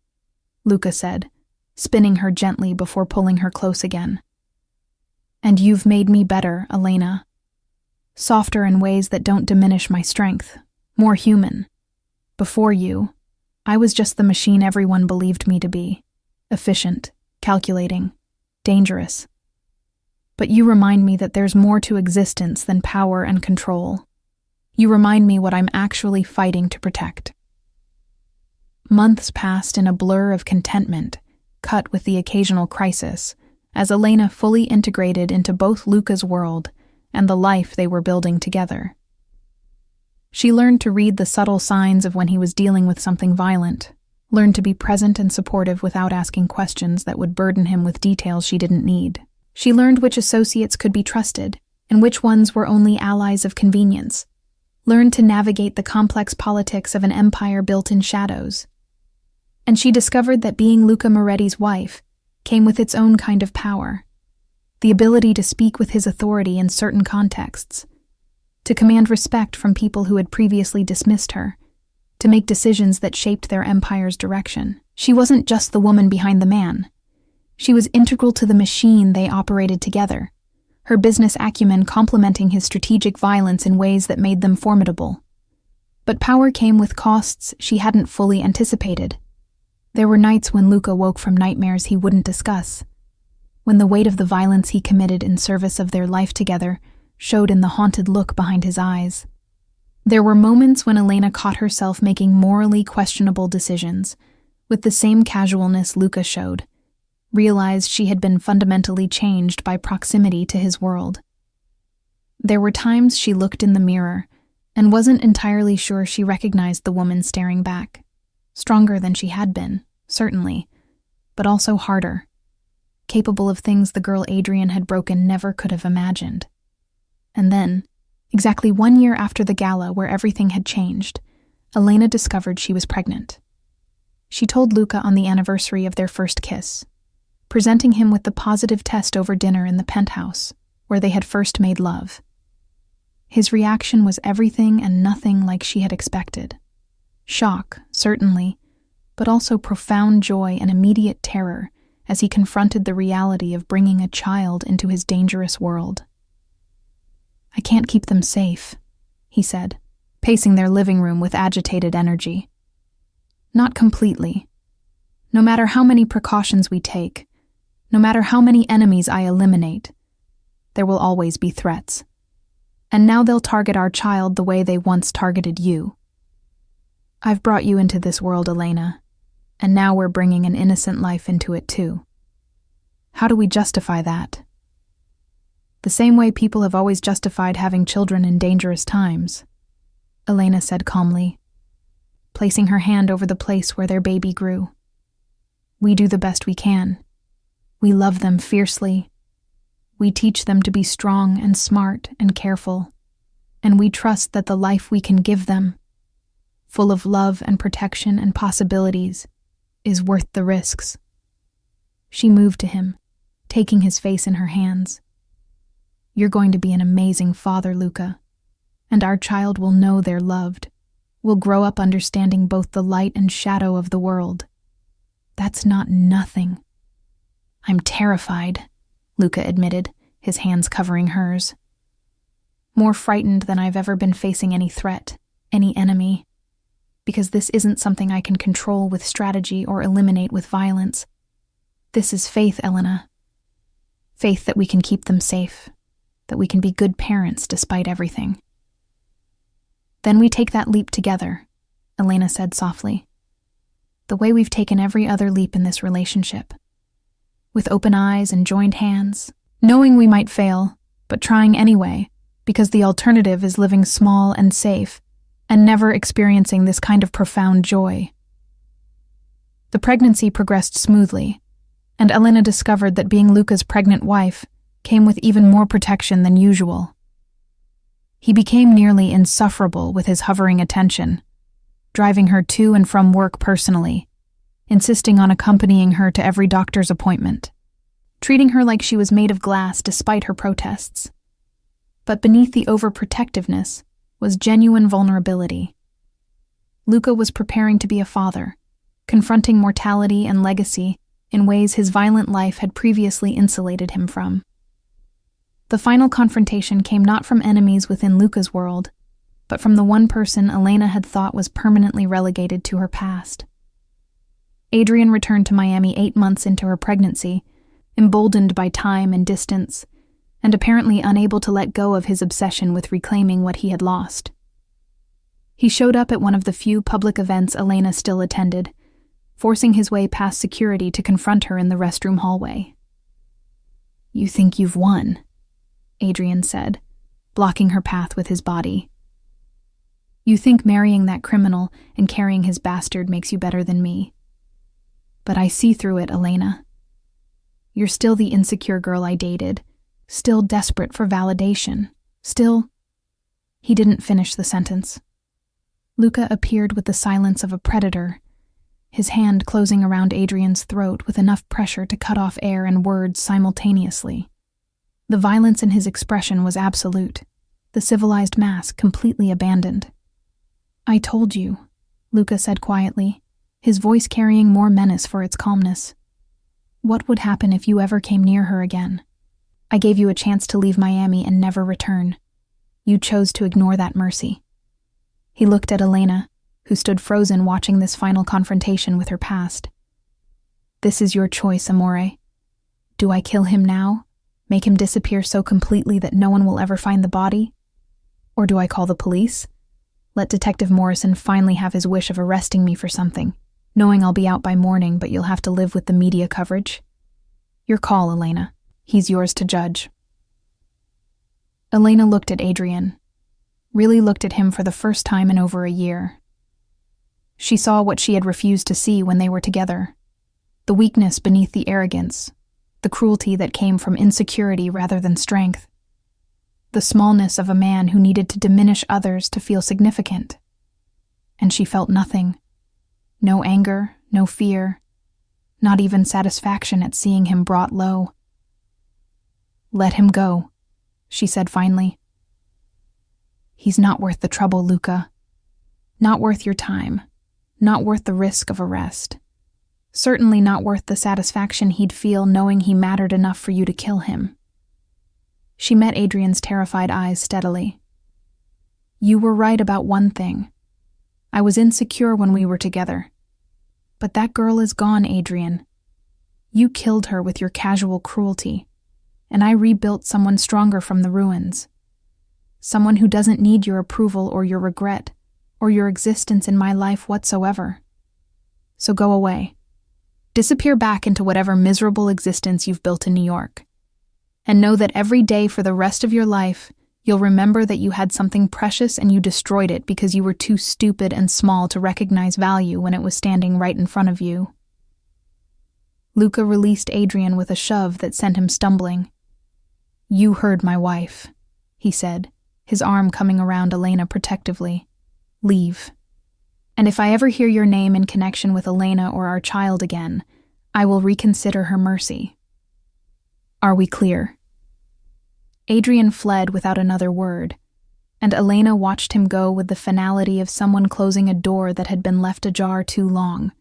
Luca said, spinning her gently before pulling her close again. And you've made me better, Elena. Softer in ways that don't diminish my strength, more human. Before you, I was just the machine everyone believed me to be. Efficient, calculating, dangerous. But you remind me that there's more to existence than power and control. You remind me what I'm actually fighting to protect. Months passed in a blur of contentment, cut with the occasional crisis, as Elena fully integrated into both Luca's world and the life they were building together. She learned to read the subtle signs of when he was dealing with something violent, learned to be present and supportive without asking questions that would burden him with details she didn't need. She learned which associates could be trusted and which ones were only allies of convenience, learned to navigate the complex politics of an empire built in shadows. And she discovered that being Luca Moretti's wife came with its own kind of power, the ability to speak with his authority in certain contexts, to command respect from people who had previously dismissed her, to make decisions that shaped their empire's direction. She wasn't just the woman behind the man. She was integral to the machine they operated together, her business acumen complementing his strategic violence in ways that made them formidable. But power came with costs she hadn't fully anticipated. There were nights when Luca woke from nightmares he wouldn't discuss, when the weight of the violence he committed in service of their life together showed in the haunted look behind his eyes. There were moments when Elena caught herself making morally questionable decisions, with the same casualness Luca showed, realized she had been fundamentally changed by proximity to his world. There were times she looked in the mirror and wasn't entirely sure she recognized the woman staring back. Stronger than she had been, certainly, but also harder, capable of things the girl Adrian had broken never could have imagined. And then, exactly 1 year after the gala where everything had changed, Elena discovered she was pregnant. She told Luca on the anniversary of their first kiss, presenting him with the positive test over dinner in the penthouse, where they had first made love. His reaction was everything and nothing like she had expected. Shock, certainly, but also profound joy and immediate terror as he confronted the reality of bringing a child into his dangerous world. "I can't keep them safe," he said, pacing their living room with agitated energy. "Not completely. No matter how many precautions we take, no matter how many enemies I eliminate, there will always be threats. And now they'll target our child the way they once targeted you. I've brought you into this world, Elena, and now we're bringing an innocent life into it too. How do we justify that? The same way people have always justified having children in dangerous times," Elena said calmly, placing her hand over the place where their baby grew. "We do the best we can. We love them fiercely. We teach them to be strong and smart and careful, and we trust that the life we can give them, full of love and protection and possibilities, is worth the risks." She moved to him, taking his face in her hands. "You're going to be an amazing father, Luca, and our child will know they're loved, will grow up understanding both the light and shadow of the world. That's not nothing." "I'm terrified," Luca admitted, his hands covering hers. "More frightened than I've ever been facing any threat, any enemy. Because this isn't something I can control with strategy or eliminate with violence. This is faith, Elena. Faith that we can keep them safe, that we can be good parents despite everything." "Then we take that leap together," Elena said softly. "The way we've taken every other leap in this relationship. With open eyes and joined hands, knowing we might fail, but trying anyway, because the alternative is living small and safe, and never experiencing this kind of profound joy." The pregnancy progressed smoothly, and Elena discovered that being Luca's pregnant wife came with even more protection than usual. He became nearly insufferable with his hovering attention, driving her to and from work personally, insisting on accompanying her to every doctor's appointment, treating her like she was made of glass despite her protests. But beneath the overprotectiveness was genuine vulnerability. Luca was preparing to be a father, confronting mortality and legacy in ways his violent life had previously insulated him from. The final confrontation came not from enemies within Luca's world, but from the one person Elena had thought was permanently relegated to her past. Adrian returned to Miami 8 months into her pregnancy, emboldened by time and distance, and apparently unable to let go of his obsession with reclaiming what he had lost. He showed up at one of the few public events Elena still attended, forcing his way past security to confront her in the restroom hallway. "You think you've won," Adrian said, blocking her path with his body. "You think marrying that criminal and carrying his bastard makes you better than me. But I see through it, Elena. You're still the insecure girl I dated, still desperate for validation, still—" He didn't finish the sentence. Luca appeared with the silence of a predator, his hand closing around Adrian's throat with enough pressure to cut off air and words simultaneously. The violence in his expression was absolute, the civilized mask completely abandoned. "I told you," Luca said quietly, his voice carrying more menace for its calmness. "What would happen if you ever came near her again? I gave you a chance to leave Miami and never return. You chose to ignore that mercy." He looked at Elena, who stood frozen watching this final confrontation with her past. "This is your choice, amore. Do I kill him now, make him disappear so completely that no one will ever find the body? Or do I call the police? Let Detective Morrison finally have his wish of arresting me for something, knowing I'll be out by morning but you'll have to live with the media coverage? Your call, Elena. He's yours to judge." Elena looked at Adrian, really looked at him for the first time in over a year. She saw what she had refused to see when they were together, the weakness beneath the arrogance, the cruelty that came from insecurity rather than strength, the smallness of a man who needed to diminish others to feel significant. And she felt nothing. No anger, no fear, not even satisfaction at seeing him brought low. "Let him go," she said finally. "He's not worth the trouble, Luca. Not worth your time. Not worth the risk of arrest. Certainly not worth the satisfaction he'd feel knowing he mattered enough for you to kill him." She met Adrian's terrified eyes steadily. "You were right about one thing. I was insecure when we were together. But that girl is gone, Adrian. You killed her with your casual cruelty, and I rebuilt someone stronger from the ruins. Someone who doesn't need your approval or your regret, or your existence in my life whatsoever. So go away. Disappear back into whatever miserable existence you've built in New York. And know that every day for the rest of your life, you'll remember that you had something precious and you destroyed it because you were too stupid and small to recognize value when it was standing right in front of you." Luca released Adrian with a shove that sent him stumbling. "You heard my wife," he said, his arm coming around Elena protectively. "Leave. And if I ever hear your name in connection with Elena or our child again, I will reconsider her mercy. Are we clear?" Adrian fled without another word, and Elena watched him go with the finality of someone closing a door that had been left ajar too long.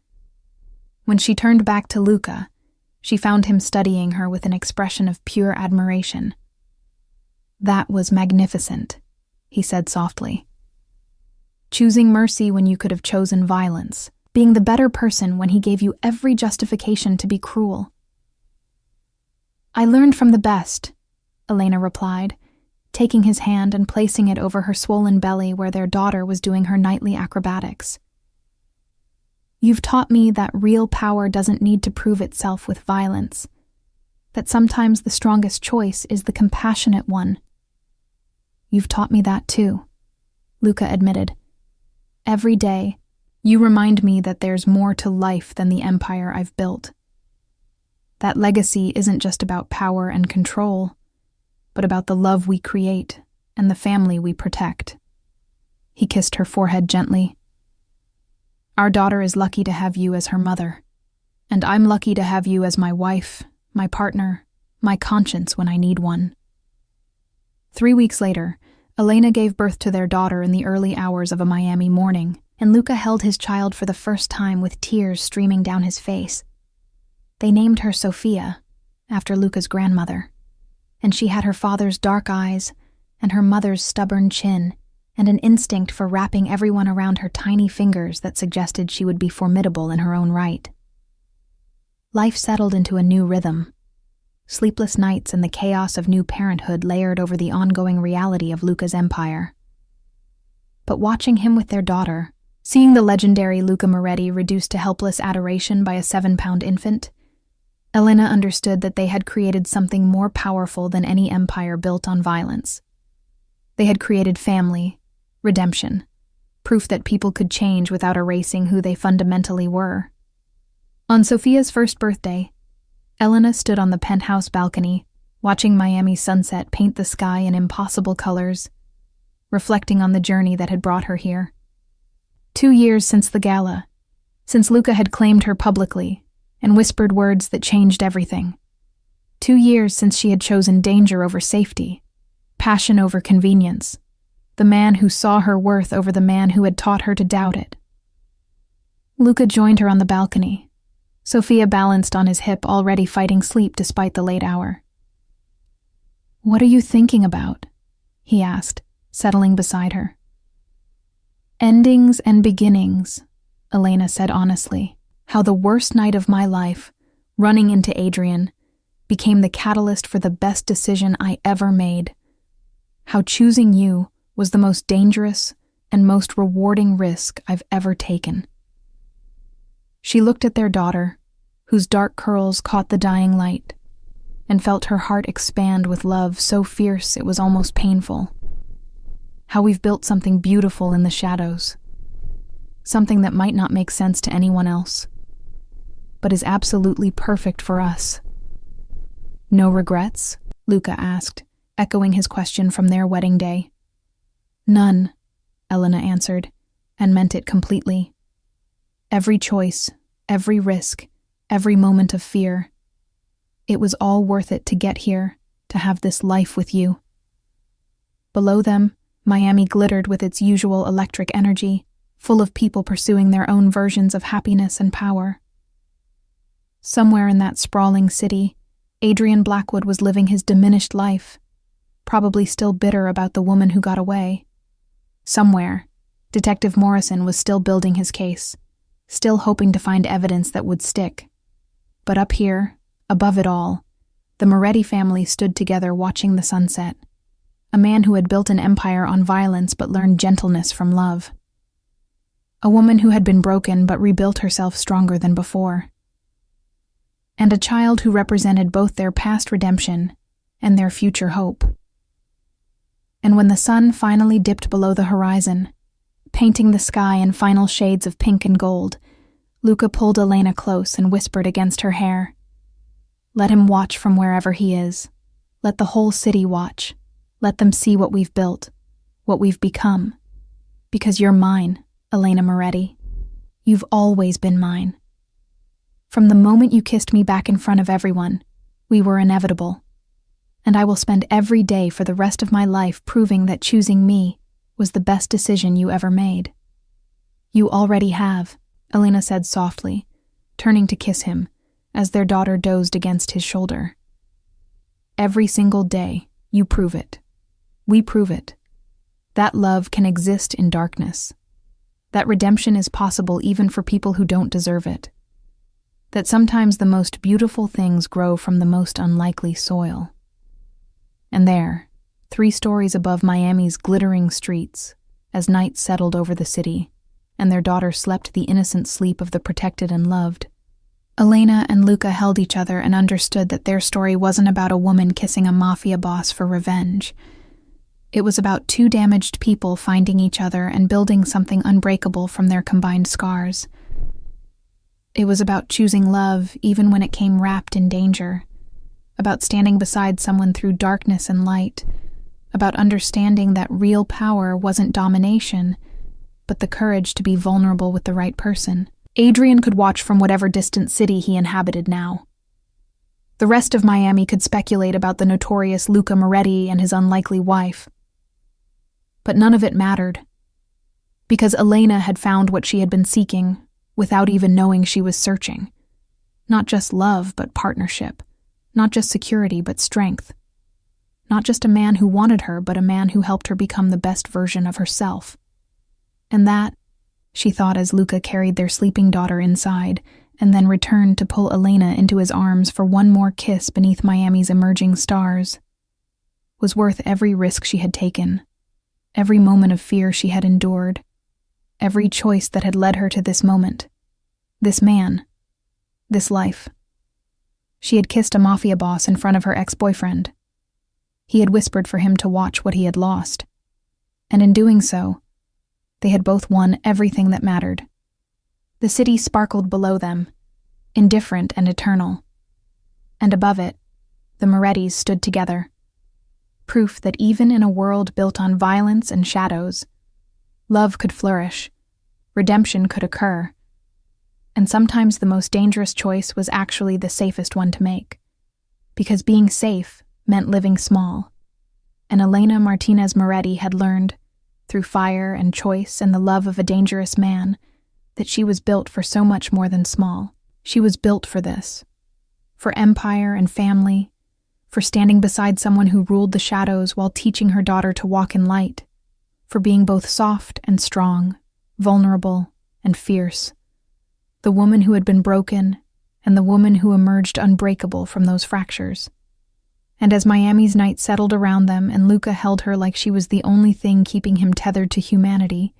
When she turned back to Luca, she found him studying her with an expression of pure admiration. "That was magnificent," he said softly. "Choosing mercy when you could have chosen violence, being the better person when he gave you every justification to be cruel." "I learned from the best," Elena replied, taking his hand and placing it over her swollen belly where their daughter was doing her nightly acrobatics. "You've taught me that real power doesn't need to prove itself with violence, that sometimes the strongest choice is the compassionate one." "You've taught me that too," Luca admitted. "Every day, you remind me that there's more to life than the empire I've built. That legacy isn't just about power and control, but about the love we create and the family we protect." He kissed her forehead gently. "Our daughter is lucky to have you as her mother, and I'm lucky to have you as my wife, my partner, my conscience when I need one." 3 weeks later, Elena gave birth to their daughter in the early hours of a Miami morning, and Luca held his child for the first time with tears streaming down his face. They named her Sophia, after Luca's grandmother. and she had her father's dark eyes and her mother's stubborn chin, and an instinct for wrapping everyone around her tiny fingers that suggested she would be formidable in her own right. Life settled into a new rhythm. Sleepless nights and the chaos of new parenthood layered over the ongoing reality of Luca's empire. But watching him with their daughter, seeing the legendary Luca Moretti reduced to helpless adoration by a 7-pound infant, Elena understood that they had created something more powerful than any empire built on violence. They had created family, redemption, proof that people could change without erasing who they fundamentally were. On Sophia's first birthday, Elena stood on the penthouse balcony, watching Miami's sunset paint the sky in impossible colors, reflecting on the journey that had brought her here. 2 years since the gala, since Luca had claimed her publicly and whispered words that changed everything. 2 years since she had chosen danger over safety, passion over convenience, the man who saw her worth over the man who had taught her to doubt it. Luca joined her on the balcony. Sophia balanced on his hip, already fighting sleep despite the late hour. "What are you thinking about?" he asked, settling beside her. "Endings and beginnings," Elena said honestly. "How the worst night of my life, running into Adrian, became the catalyst for the best decision I ever made. How choosing you was the most dangerous and most rewarding risk I've ever taken." She looked at their daughter, whose dark curls caught the dying light, and felt her heart expand with love so fierce it was almost painful. How we've built something beautiful in the shadows, something that might not make sense to anyone else, but is absolutely perfect for us. "No regrets?" Luca asked, echoing his question from their wedding day. "None," Elena answered, and meant it completely. "Every choice, every risk, every moment of fear. It was all worth it to get here, to have this life with you." Below them, Miami glittered with its usual electric energy, full of people pursuing their own versions of happiness and power. Somewhere in that sprawling city, Adrian Blackwood was living his diminished life, probably still bitter about the woman who got away. Somewhere, Detective Morrison was still building his case, still hoping to find evidence that would stick. But up here, above it all, the Moretti family stood together watching the sunset. A man who had built an empire on violence but learned gentleness from love. A woman who had been broken but rebuilt herself stronger than before. And a child who represented both their past redemption and their future hope. And when the sun finally dipped below the horizon, painting the sky in final shades of pink and gold, Luca pulled Elena close and whispered against her hair, "Let him watch from wherever he is. Let the whole city watch. Let them see what we've built, what we've become. Because you're mine, Elena Moretti. You've always been mine. From the moment you kissed me back in front of everyone, we were inevitable. And I will spend every day for the rest of my life proving that choosing me was the best decision you ever made." "You already have," Elena said softly, turning to kiss him as their daughter dozed against his shoulder. "Every single day, you prove it. We prove it. That love can exist in darkness. That redemption is possible even for people who don't deserve it. That sometimes the most beautiful things grow from the most unlikely soil." And there, 3 stories above Miami's glittering streets, as night settled over the city, and their daughter slept the innocent sleep of the protected and loved, Elena and Luca held each other and understood that their story wasn't about a woman kissing a mafia boss for revenge. It was about 2 damaged people finding each other and building something unbreakable from their combined scars. It was about choosing love even when it came wrapped in danger, about standing beside someone through darkness and light, about understanding that real power wasn't domination, but the courage to be vulnerable with the right person. Adrian could watch from whatever distant city he inhabited now. The rest of Miami could speculate about the notorious Luca Moretti and his unlikely wife. But none of it mattered, because Elena had found what she had been seeking without even knowing she was searching. Not just love, but partnership. Not just security, but strength. Not just a man who wanted her, but a man who helped her become the best version of herself. And that, she thought as Luca carried their sleeping daughter inside and then returned to pull Elena into his arms for one more kiss beneath Miami's emerging stars, was worth every risk she had taken, every moment of fear she had endured, every choice that had led her to this moment, this man, this life. She had kissed a mafia boss in front of her ex-boyfriend. He had whispered for him to watch what he had lost, and in doing so, they had both won everything that mattered. The city sparkled below them, indifferent and eternal, and above it, the Morettis stood together, proof that even in a world built on violence and shadows, love could flourish, redemption could occur, and sometimes the most dangerous choice was actually the safest one to make, because being safe meant living small, and Elena Martinez Moretti had learned, through fire and choice and the love of a dangerous man, that she was built for so much more than small. She was built for this, for empire and family, for standing beside someone who ruled the shadows while teaching her daughter to walk in light, for being both soft and strong, vulnerable and fierce, the woman who had been broken and the woman who emerged unbreakable from those fractures. And as Miami's night settled around them and Luca held her like she was the only thing keeping him tethered to humanity,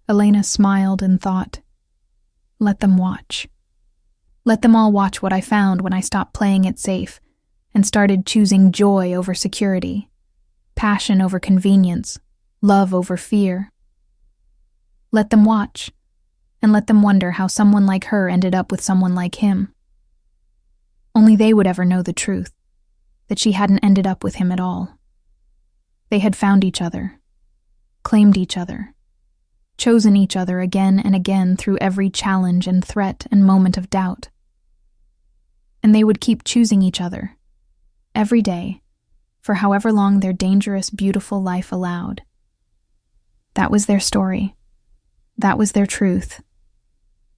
Elena smiled and thought, "Let them watch. Let them all watch what I found when I stopped playing it safe and started choosing joy over security, passion over convenience, love over fear. Let them watch, and let them wonder how someone like her ended up with someone like him. Only they would ever know the truth, that she hadn't ended up with him at all. They had found each other, claimed each other, chosen each other again and again through every challenge and threat and moment of doubt. And they would keep choosing each other, every day, for however long their dangerous, beautiful life allowed. That was their story. That was their truth.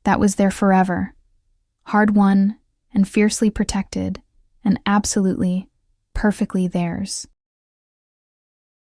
That was their forever, hard-won and fiercely protected and absolutely, perfectly theirs.